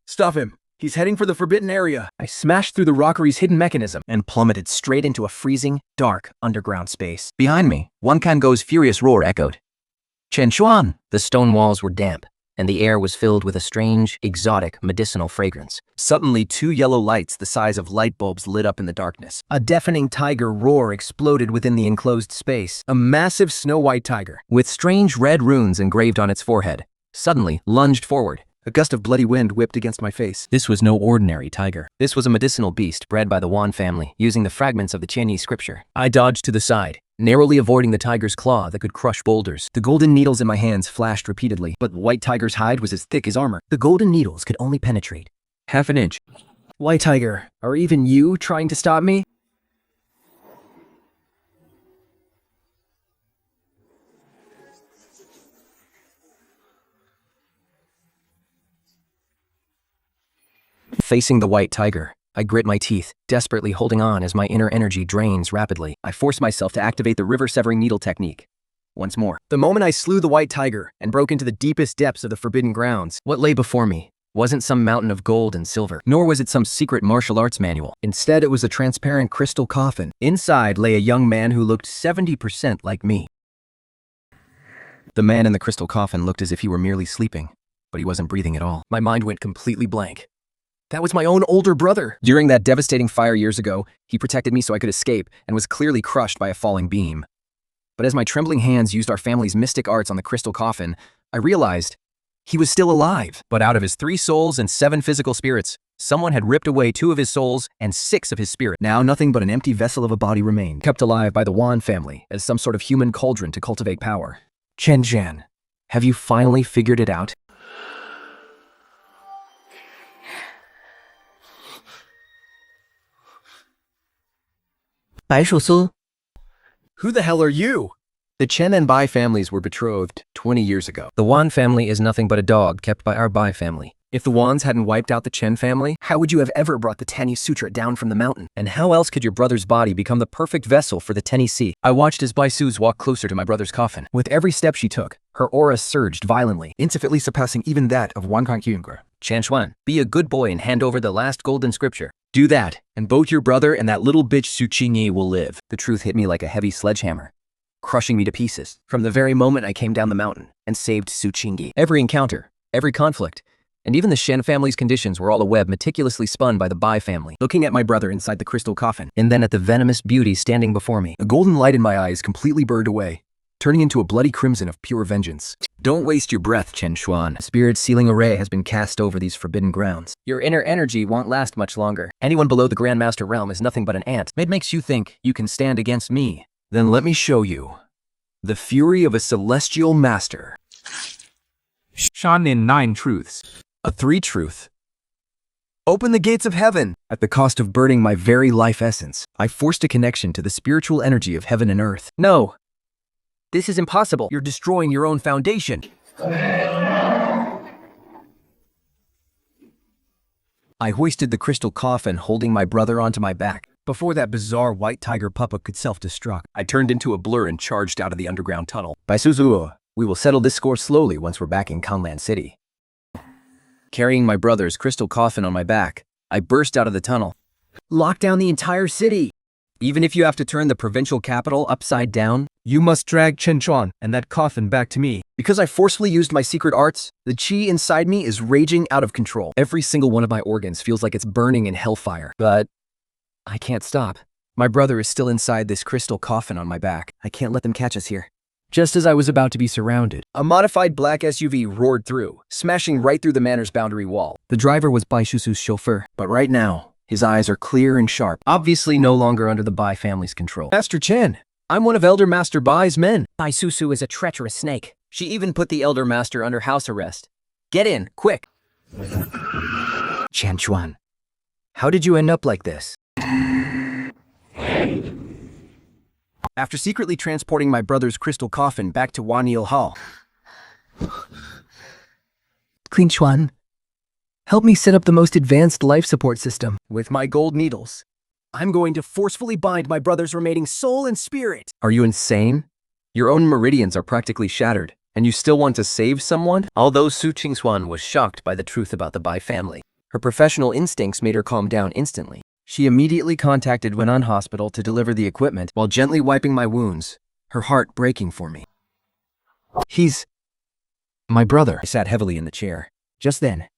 Stop him! He's heading for the forbidden area. I smashed through the rockery's hidden mechanism and plummeted straight into a freezing, dark, underground space. Behind me, Wan Kango's furious roar echoed. Chen Xuan! The stone walls were damp, and the air was filled with a strange, exotic, medicinal fragrance. Suddenly, 2 yellow lights the size of light bulbs lit up in the darkness. A deafening tiger roar exploded within the enclosed space. A massive snow-white tiger, With strange red runes engraved on its forehead, suddenly lunged forward. A gust of bloody wind whipped against my face. This was no ordinary tiger. This was a medicinal beast bred by the Wan family, using the fragments of the Chinese scripture. I dodged to the side, Narrowly avoiding the tiger's claw that could crush boulders. The golden needles in my hands flashed repeatedly, but the white tiger's hide was as thick as armor. The golden needles could only penetrate half an inch. White tiger, are even you trying to stop me? Facing the white tiger, I grit my teeth, desperately holding on as my inner energy drains rapidly. I forced myself to activate the river-severing needle technique. Once more. The moment I slew the white tiger and broke into the deepest depths of the forbidden grounds, What lay before me wasn't some mountain of gold and silver, Nor was it some secret martial arts manual. instead it was a transparent crystal coffin. Inside lay a young man who looked 70% like me. The man in the crystal coffin looked as if he were merely sleeping, but he wasn't breathing at all. My mind went completely blank. That was my own older brother. During that devastating fire years ago, he protected me so I could escape and was clearly crushed by a falling beam. But as my trembling hands used our family's mystic arts on the crystal coffin, I realized he was still alive. But out of his 3 souls and 7 physical spirits, someone had ripped away 2 of his souls and 6 of his spirit. Now nothing but an empty vessel of a body remained, kept alive by the Wan family as some sort of human cauldron to cultivate power. Chen Zhan, have you finally figured it out? Who the hell are you? The Chen and Bai families were betrothed 20 years ago. The Wan family is nothing but a dog kept by our Bai family. If the Wans hadn't wiped out the Chen family, How would you have ever brought the Tani Sutra down from the mountain? and how else could your brother's body become the perfect vessel for the Tennessee? I watched as Bai Su's walked closer to my brother's coffin. With every step she took, her aura surged violently, infinitely surpassing even that of Wan Kangyungur. Chen Xuan, be a good boy and hand over the last golden scripture. Do that, and both your brother and that little bitch Su Qingyi will live. The truth hit me like a heavy sledgehammer, crushing me to pieces. From the very moment I came down the mountain and saved Su Qingyi. Every encounter, every conflict, and even the Shen family's conditions were all a web meticulously spun by the Bai family. Looking at my brother inside the crystal coffin, And then at the venomous beauty standing before me. a golden light in my eyes completely burned away, turning into a bloody crimson of pure vengeance. Don't waste your breath, Chen Xuan. A spirit sealing array has been cast over these forbidden grounds. Your inner energy won't last much longer. Anyone below the Grandmaster realm is nothing but an ant. It makes you think you can stand against me. Then let me show you the fury of a celestial master. Shanin 9 Truths. A 3 truth. Open the gates of heaven! At the cost of burning my very life essence, I forced a connection to the spiritual energy of heaven and earth. No. This is impossible. You're destroying your own foundation. I hoisted the crystal coffin, holding my brother onto my back. Before that bizarre white tiger puppet could self-destruct, I turned into a blur and charged out of the underground tunnel. By Suzuo, we will settle this score slowly once we're back in Kanlan City. Carrying my brother's crystal coffin on my back, I burst out of the tunnel. Lock down the entire city. Even if you have to turn the provincial capital upside down, You must drag Chen Chuan and that coffin back to me. because I forcefully used my secret arts, the chi inside me is raging out of control. Every single one of my organs feels like it's burning in hellfire. But I can't stop. My brother is still inside this crystal coffin on my back. I can't let them catch us here. Just as I was about to be surrounded, a modified black SUV roared through, smashing right through the manor's boundary wall. The driver was Bai Shusu's chauffeur, but right now, his eyes are clear and sharp, obviously no longer under the Bai family's control. Master Chen, I'm one of Elder Master Bai's men. Bai Susu is a treacherous snake. She even put the Elder Master under house arrest. Get in, quick. Chen Chuan. How did you end up like this? After secretly transporting my brother's crystal coffin back to Wanil Hall, Clean Chuan. Help me set up the most advanced life support system. with my gold needles, I'm going to forcefully bind my brother's remaining soul and spirit. Are you insane? Your own meridians are practically shattered, and you still want to save someone? Although Su Qingxuan was shocked by the truth about the Bai family, her professional instincts made her calm down instantly. She immediately contacted Wenan Hospital to deliver the equipment while gently wiping my wounds, her heart breaking for me. He's my brother. I sat heavily in the chair. Just then,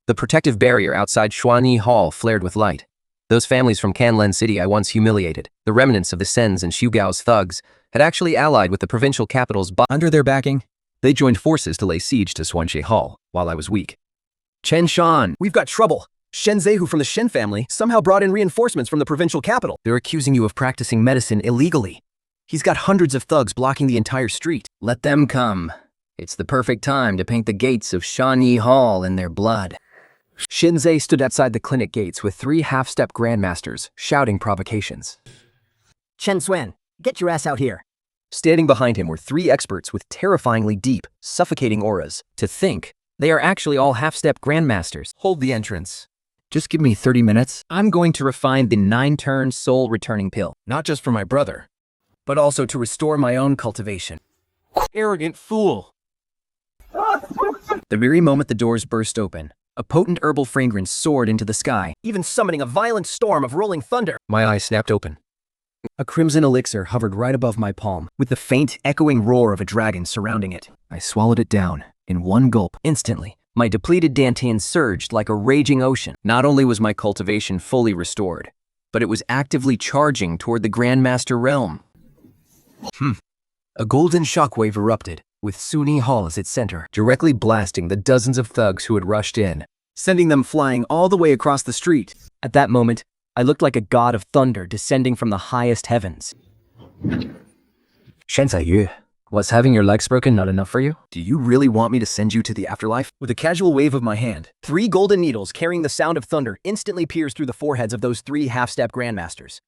The protective barrier outside Shuani Hall flared with light. Those families from Canlen City I once humiliated, the remnants of the Sens and Shugao's thugs, had actually allied with the provincial capital's under their backing, They joined forces to lay siege to Swanshe Hall while I was weak. Chen Shan, we've got trouble. Shen Zehu from the Shen family somehow brought in reinforcements from the provincial capital. They're accusing you of practicing medicine illegally. He's got hundreds of thugs blocking the entire street. Let them come. It's the perfect time to paint the gates of Shani Hall in their blood. Shinzei stood outside the clinic gates with 3 half-step grandmasters, shouting provocations. Chen Swen, get your ass out here. Standing behind him were 3 experts with terrifyingly deep, suffocating auras. To think, they are actually all half-step grandmasters. Hold the entrance. Just give me 30 minutes. I'm going to refine the 9-turn soul returning pill, Not just for my brother. but also to restore my own cultivation. Arrogant fool. The very moment the doors burst open, a potent herbal fragrance soared into the sky, even summoning a violent storm of rolling thunder. My eyes snapped open. A crimson elixir hovered right above my palm, with the faint, echoing roar of a dragon surrounding it. I swallowed it down, in one gulp. Instantly, my depleted Dantian surged like a raging ocean. Not only was my cultivation fully restored, but it was actively charging toward the Grandmaster realm. A golden shockwave erupted, with Suni Hall as its center, directly blasting the dozens of thugs who had rushed in, sending them flying all the way across the street. At that moment, I looked like a god of thunder descending from the highest heavens. Shen Zaiyu, was having your legs broken not enough for you? Do you really want me to send you to the afterlife? With a casual wave of my hand, 3 golden needles carrying the sound of thunder instantly pierced through the foreheads of those 3 half-step grandmasters.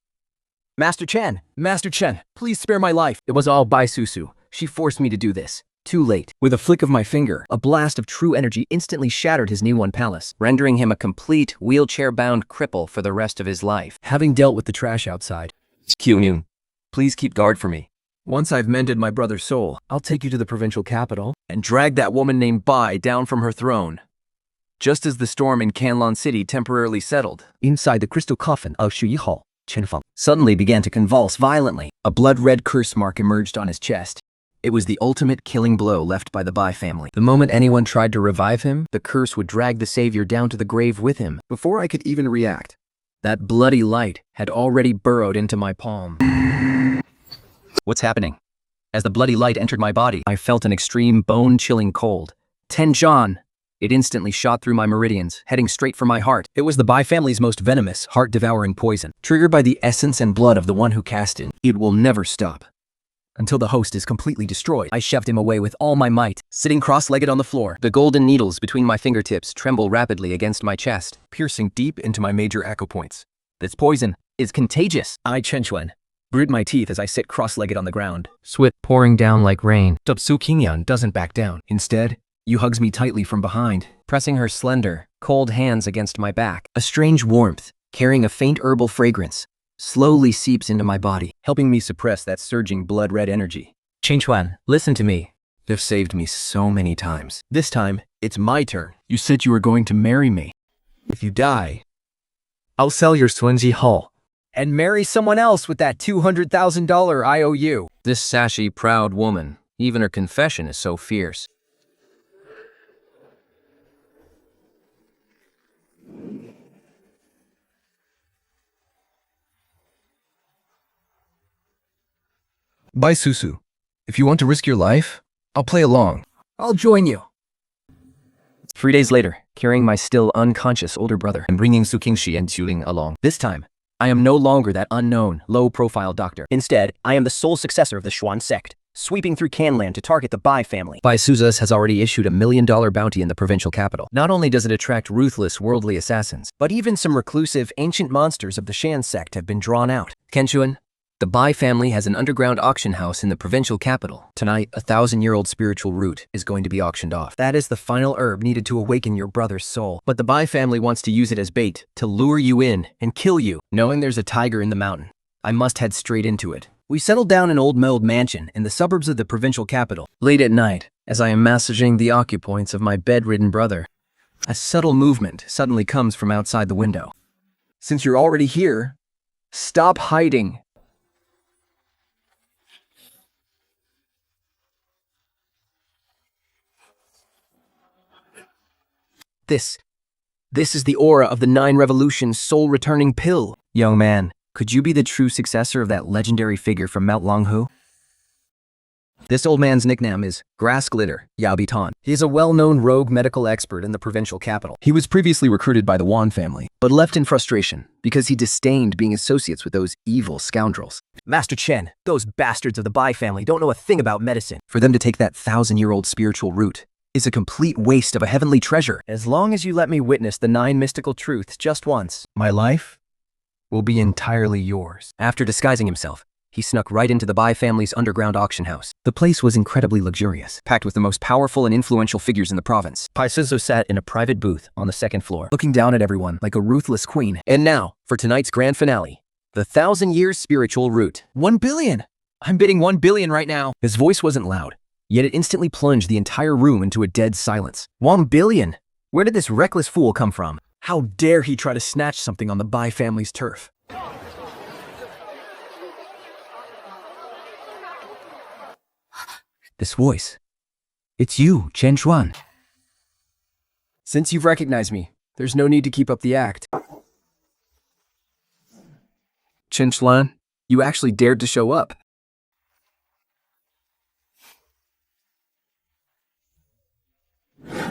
Master Chen, please spare my life. It was all Bai Susu. She forced me to do this. Too late. With a flick of my finger, a blast of true energy instantly shattered his Niwon palace, Rendering him a complete, wheelchair-bound cripple for the rest of his life. having dealt with the trash outside. Kyunyoon, please keep guard for me. Once I've mended my brother's soul, I'll take you to the provincial capital and drag that woman named Bai down from her throne. Just as the storm in Canlon City temporarily settled, inside the crystal coffin of Shuyi Hall, Chen Feng suddenly began to convulse violently. A blood-red curse mark emerged on his chest. It was the ultimate killing blow left by the Bai family. The moment anyone tried to revive him, the curse would drag the savior down to the grave with him. Before I could even react, that bloody light had already burrowed into my palm. What's happening? As the bloody light entered my body, I felt an extreme bone-chilling cold. Tenjan! It instantly shot through my meridians, heading straight for my heart. It was the Bai family's most venomous, heart-devouring poison, triggered by the essence and blood of the one who cast it. It will never stop. Until the host is completely destroyed, I shoved him away with all my might, sitting cross-legged on the floor. The golden needles between my fingertips tremble rapidly against my chest. Piercing deep into my major acupoints. This poison is contagious. I, Chen Chuan, grit my teeth as I sit cross-legged on the ground. Sweat pouring down like rain. Su Qingyan doesn't back down. Instead, Yu hugs me tightly from behind, Pressing her slender, cold hands against my back. a strange warmth, carrying a faint herbal fragrance, slowly seeps into my body, helping me suppress that surging blood-red energy. Chen Chuan, listen to me. They've saved me so many times. This time, it's my turn. You said you were going to marry me. If you die, I'll sell your Swansea Hall. And marry someone else with that $200,000 IOU. This sashy, proud woman, even her confession is so fierce. Bye, Susu. If you want to risk your life, I'll play along. I'll join you. 3 days later, carrying my still unconscious older brother I'm bringing Su Qingxi and Xiuling along. This time, I am no longer that unknown, low-profile doctor. Instead, I am the sole successor of the Xuan sect, sweeping through Canland to target the Bai family. Bai Suzas has already issued $1 million bounty in the provincial capital. Not only does it attract ruthless, worldly assassins, But even some reclusive, ancient monsters of the Shan sect have been drawn out. Kenchuan, the Bai family has an underground auction house in the provincial capital. Tonight, a 1,000-year-old spiritual root is going to be auctioned off. That is the final herb needed to awaken your brother's soul. But the Bai family wants to use it as bait to lure you in and kill you. Knowing there's a tiger in the mountain, I must head straight into it. We settled down an old milled mansion in the suburbs of the provincial capital. Late at night, as I am massaging the acupoints of my bedridden brother, a subtle movement suddenly comes from outside the window. Since you're already here, stop hiding. This is the aura of the 9 Revolutions soul-returning pill. Young man, could you be the true successor of that legendary figure from Mount Longhu? This old man's nickname is Grass Glitter, Yao Bitan. He is a well-known rogue medical expert in the provincial capital. He was previously recruited by the Wan family, But left in frustration because he disdained being associates with those evil scoundrels. Master Chen, those bastards of the Bai family don't know a thing about medicine. For them to take that 1,000-year-old spiritual root is a complete waste of a heavenly treasure. As long as you let me witness the 9 mystical truths just once. My life will be entirely yours. After disguising himself, he snuck right into the Bai family's underground auction house. The place was incredibly luxurious, Packed with the most powerful and influential figures in the province. Pai Suzu sat in a private booth on the 2nd floor. looking down at everyone like a ruthless queen. And now, for tonight's grand finale, the 1,000-year spiritual root. 1 billion! I'm bidding 1 billion right now. His voice wasn't loud, yet it instantly plunged the entire room into a dead silence. 1 billion? Where did this reckless fool come from? How dare he try to snatch something on the Bai family's turf? This voice. It's you, Chen Xuan. Since you've recognized me, there's no need to keep up the act. Chen Xuan, you actually dared to show up.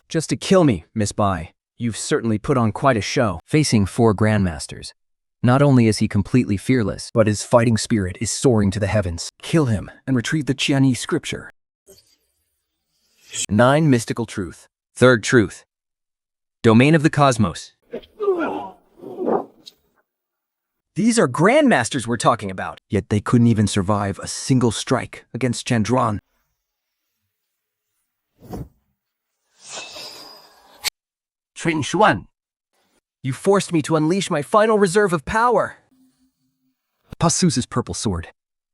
Just to kill me, Miss Bai. You've certainly put on quite a show. Facing 4 grandmasters, not only is he completely fearless, But his fighting spirit is soaring to the heavens. Kill him and retrieve the Qianyi scripture. 9 mystical truth. third truth, domain of the cosmos. These are grandmasters we're talking about. Yet they couldn't even survive a single strike against Chandran. Chen Xuan, you forced me to unleash my final reserve of power. Pasu's purple sword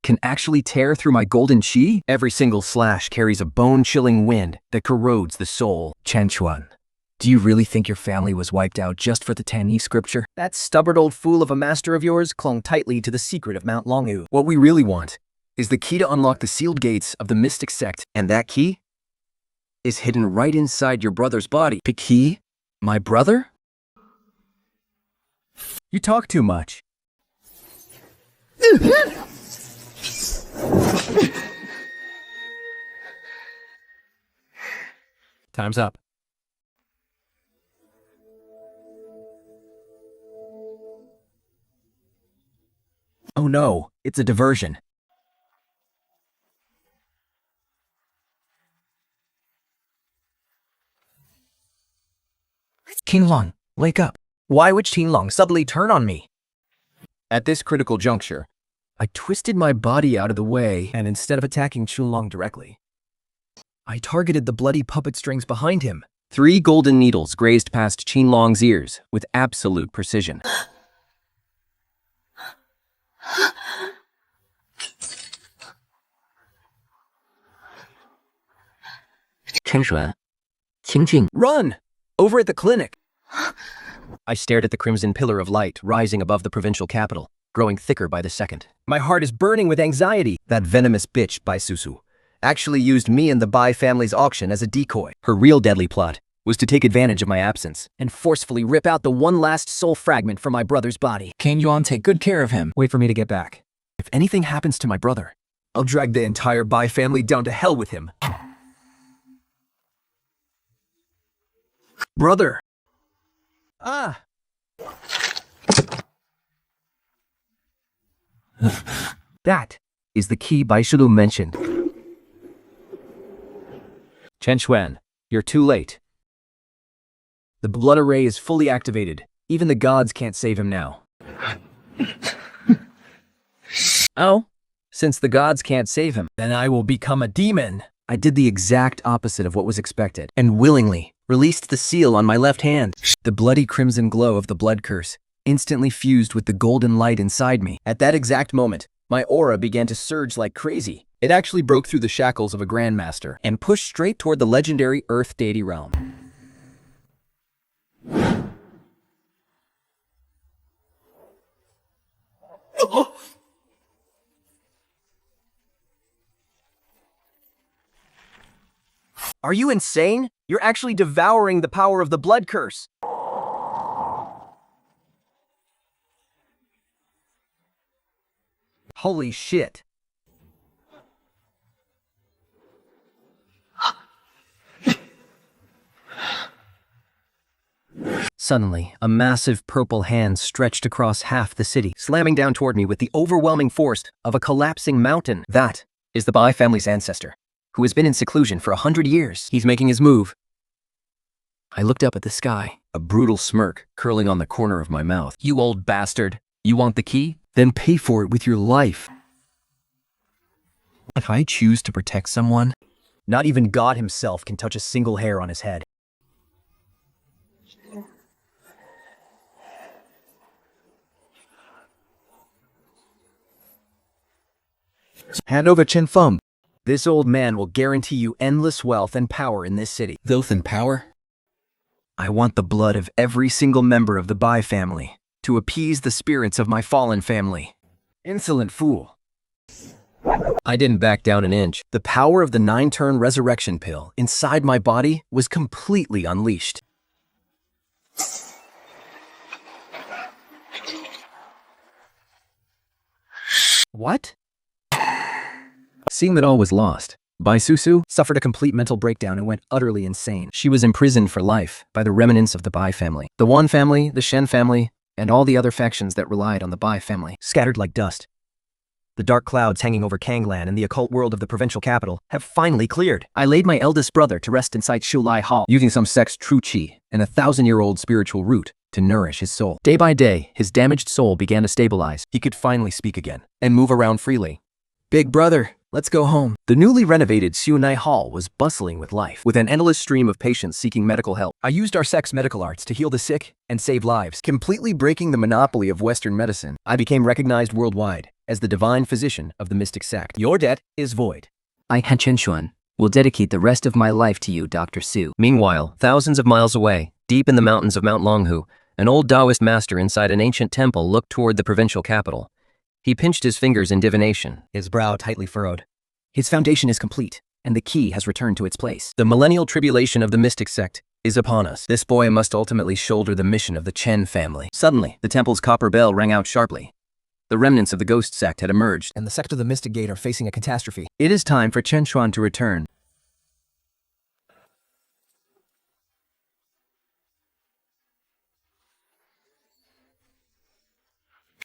can actually tear through my golden chi? Every single slash carries a bone-chilling wind that corrodes the soul. Chen Xuan, do you really think your family was wiped out just for the Tani scripture? That stubborn old fool of a master of yours clung tightly to the secret of Mount Longhu. What we really want is the key to unlock the sealed gates of the mystic sect, and that key is hidden right inside your brother's body. The key? My brother? You talk too much. time's up. Oh no, it's a diversion. Qinglong, wake up. Why would Qinglong suddenly turn on me? At this critical juncture, I twisted my body out of the way, and instead of attacking Qinglong directly, I targeted the bloody puppet strings behind him. 3 golden needles grazed past Qinlong's ears with absolute precision. Run! Over at the clinic. I stared at the crimson pillar of light rising above the provincial capital, growing thicker by the second. My heart is burning with anxiety. That venomous bitch, Bai Susu, actually used me and the Bai family's auction as a decoy. Her real deadly plot was to take advantage of my absence And forcefully rip out the one last soul fragment from my brother's body. King Yuan, take good care of him. Wait for me to get back. If anything happens to my brother, I'll drag the entire Bai family down to hell with him. Brother! Ah! That is the key Bai Shilu mentioned. Chen Xuan, you're too late. The blood array is fully activated. Even the gods can't save him now. Oh? Since the gods can't save him, then I will become a demon. I did the exact opposite of what was expected, and willingly released the seal on my left hand. The bloody crimson glow of the blood curse instantly fused with the golden light inside me. At that exact moment, my aura began to surge like crazy. It actually broke through the shackles of a grandmaster And pushed straight toward the legendary Earth deity realm. Are you insane? You're actually devouring the power of the blood curse. Holy shit. Suddenly, a massive purple hand stretched across half the city, slamming down toward me with the overwhelming force of a collapsing mountain. That is the Bai family's ancestor, who has been in seclusion for 100 years. He's making his move. I looked up at the sky. A brutal smirk curling on the corner of my mouth. You old bastard. You want the key? Then pay for it with your life. If I choose to protect someone, Not even God himself can touch a single hair on his head. hand over Chen Feng. This old man will guarantee you endless wealth and power in this city. Wealth and power? I want the blood of every single member of the Bai family to appease the spirits of my fallen family. Insolent fool. I didn't back down an inch. The power of the 9-turn resurrection pill inside my body was completely unleashed. What? Seeing that all was lost, Bai Susu Suffered a complete mental breakdown and went utterly insane. She was imprisoned for life by the remnants of the Bai family. The Wan family, the Shen family, and all the other factions that relied on the Bai family. Scattered like dust. The dark clouds hanging over Kanglan and the occult world of the provincial capital have finally cleared. I laid my eldest brother to rest inside Shulai Hall, Using some sect's true qi and a 1,000-year-old spiritual root to nourish his soul. Day by day, his damaged soul began to stabilize. He could finally speak again and move around freely. Big brother, let's go home. The newly renovated Siunai Hall was bustling with life, with an endless stream of patients seeking medical help. I used our sect's medical arts to heal the sick and save lives. Completely breaking the monopoly of Western medicine, I became recognized worldwide as the divine physician of the mystic sect. Your debt is void. I, Han Chen will dedicate the rest of my life to you, Dr. Su. Meanwhile, thousands of miles away, deep in the mountains of Mount Longhu, an old Taoist master inside an ancient temple looked toward the provincial capital. He pinched his fingers in divination, His brow tightly furrowed. His foundation is complete, and the key has returned to its place. The millennial tribulation of the mystic sect is upon us. This boy must ultimately shoulder the mission of the Chen family. Suddenly, the temple's copper bell rang out sharply. The remnants of the ghost sect had emerged, And the sect of the Mystic Gate are facing a catastrophe. It is time for Chen Xuan to return.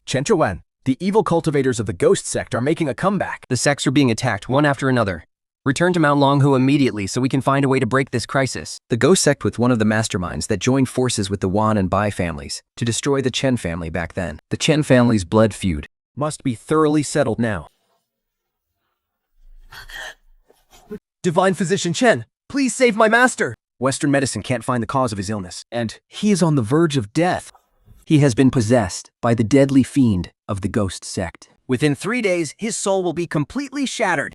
Chen Chuan, the evil cultivators of the ghost sect are making a comeback. The sects are being attacked one after another. Return to Mount Longhu immediately so we can find a way to break this crisis. The ghost sect was one of the masterminds that joined forces with the Wan and Bai families to destroy the Chen family back then. The Chen family's blood feud Must be thoroughly settled now. Divine Physician Chen, please save my master! Western medicine can't find the cause of his illness, and he is on the verge of death. He has been possessed by the deadly fiend of the ghost sect. Within 3 days, his soul will be completely shattered.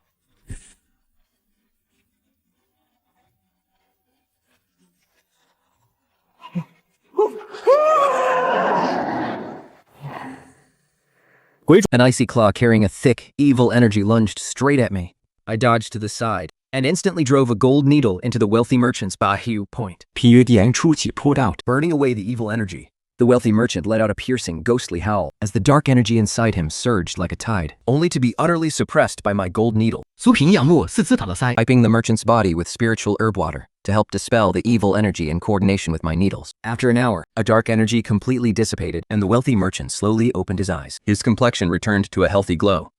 An icy claw carrying a thick, evil energy lunged straight at me. I dodged to the side and instantly drove a gold needle into the wealthy merchant's Bahu point, 皮约地出起扑道， burning away the evil energy. The wealthy merchant let out a piercing, ghostly howl as the dark energy inside him surged like a tide, only to be utterly suppressed by my gold needle. 苏平仰慕四姿塔的腮， Wiping the merchant's body with spiritual herb water to help dispel the evil energy in coordination with my needles. After an hour, a dark energy completely dissipated and the wealthy merchant slowly opened his eyes. His complexion returned to a healthy glow.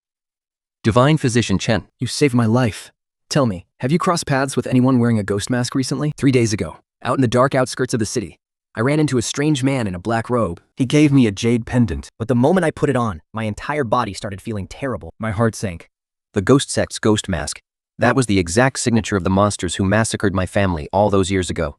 Divine Physician Chen, you saved my life. Tell me, have you crossed paths with anyone wearing a ghost mask recently? 3 days ago, out in the dark outskirts of the city, I ran into a strange man in a black robe. He gave me a jade pendant, but the moment I put it on, my entire body started feeling terrible. My heart sank. The ghost sect's ghost mask. That was the exact signature of the monsters who massacred my family all those years ago.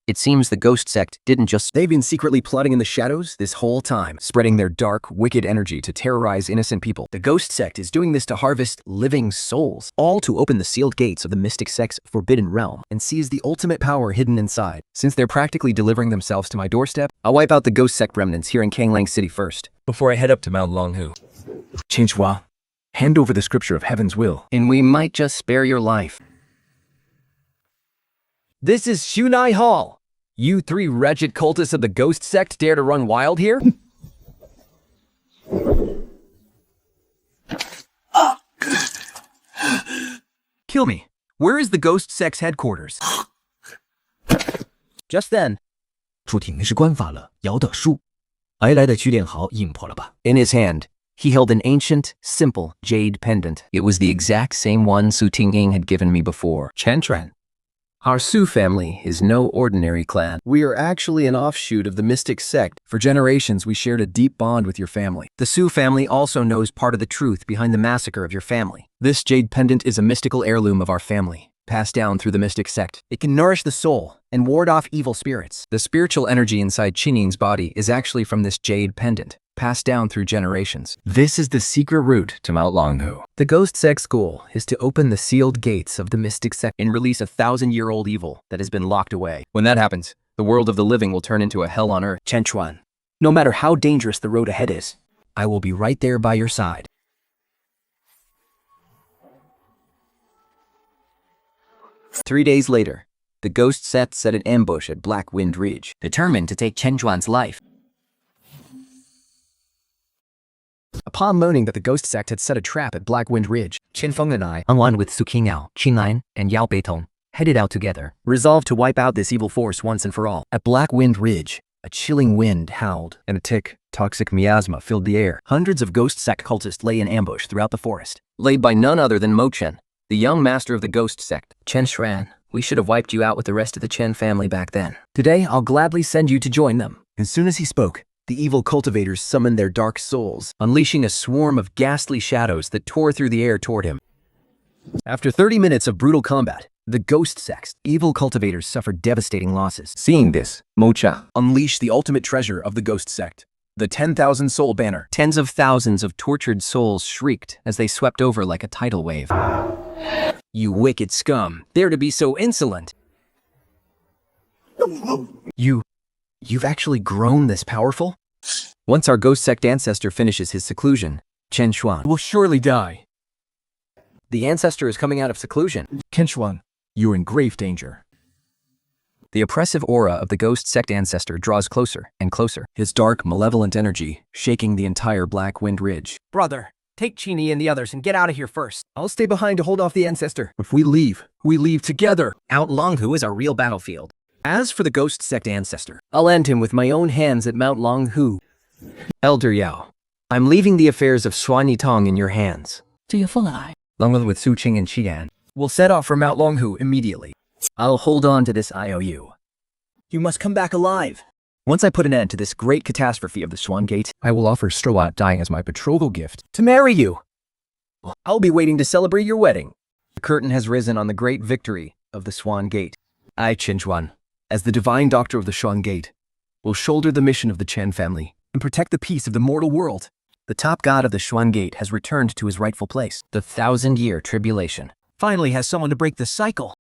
It seems the ghost sect didn't just... They've been secretly plotting in the shadows this whole time, spreading their dark, wicked energy to terrorize innocent people. The ghost sect is doing this to harvest living souls, all to open the sealed gates of the mystic sect's forbidden realm and seize the ultimate power hidden inside. Since they're practically delivering themselves to my doorstep, I'll wipe out the ghost sect remnants here in Kanglang City first, before I head up to Mount Longhu. Qinghua, hand over the scripture of heaven's will. And we might just spare your life. This is Shunai Hall. You 3 wretched cultists of the ghost sect dare to run wild here? Kill me. Where is the ghost sect's headquarters? Just then, 出庭是官法了，姚的书，挨来的区练好硬破了吧？ in his hand, he held an ancient, simple jade pendant. It was the exact same one Su Tingying had given me before. Chen Chuan. Our Su family is no ordinary clan. We are actually an offshoot of the mystic sect. For generations, we shared a deep bond with your family. The Su family also knows part of the truth behind the massacre of your family. This jade pendant is a mystical heirloom of our family, passed down through the mystic sect. It can nourish the soul and ward off evil spirits. The spiritual energy inside Qinying's body is actually from this jade pendant, passed down through generations. This is the secret route to Mount Longhu. The ghost sect's goal is to open the sealed gates of the mystic sect and release a 1,000-year-old evil that has been locked away. When that happens, the world of the living will turn into a hell on earth. Chen Chuan, no matter how dangerous the road ahead is, I will be right there by your side. 3 days later, the ghost sect set an ambush at Black Wind Ridge, determined to take Chen Chuan's life. Upon learning that the ghost sect had set a trap at Black Wind Ridge, Chen Feng and I, along with Su Qingyao, Qinlan, and Yao Beitong, headed out together, resolved to wipe out this evil force once and for all. At Black Wind Ridge, a chilling wind howled, and a thick, toxic miasma filled the air. Hundreds of ghost sect cultists lay in ambush throughout the forest, laid by none other than Mo Chen, the young master of the ghost sect. Chen Xuan, we should have wiped you out with the rest of the Chen family back then. Today, I'll gladly send you to join them. As soon as he spoke, the evil cultivators summoned their dark souls, unleashing a swarm of ghastly shadows that tore through the air toward him. After 30 minutes of brutal combat, the ghost sect's evil cultivators suffered devastating losses. Seeing this, Mocha unleashed the ultimate treasure of the ghost sect, the 10,000 soul banner. Tens of thousands of tortured souls shrieked as they swept over like a tidal wave. You wicked scum, dare to be so insolent! You've actually grown this powerful? Once our ghost sect ancestor finishes his seclusion, Chen Xuan will surely die. The ancestor is coming out of seclusion. Qinchuan, you're in grave danger. The oppressive aura of the ghost sect ancestor draws closer and closer, his dark, malevolent energy shaking the entire Black Wind Ridge. Brother, take Chini and the others and get out of here first. I'll stay behind to hold off the ancestor. If we leave together. Mount Longhu is our real battlefield. As for the ghost sect ancestor, I'll end him with my own hands at Mount Longhu. Elder Yao, I'm leaving the affairs of Shuani Tong in your hands. 这个凤矮 Along with Su Qing and Qian, we'll set off for Mount Longhu immediately. I'll hold on to this IOU. You must come back alive. Once I put an end to this great catastrophe of the Swan Gate, I will offer Stroat dying as my betrothal gift. to marry you. I'll be waiting to celebrate your wedding. The curtain has risen on the great victory of the Swan Gate. I, Chen Chuan, as the divine doctor of the Swan Gate, will shoulder the mission of the Chen family and protect the peace of the mortal world. The top god of the Xuan Gate has returned to his rightful place. The 1,000-year tribulation finally has someone to break the cycle.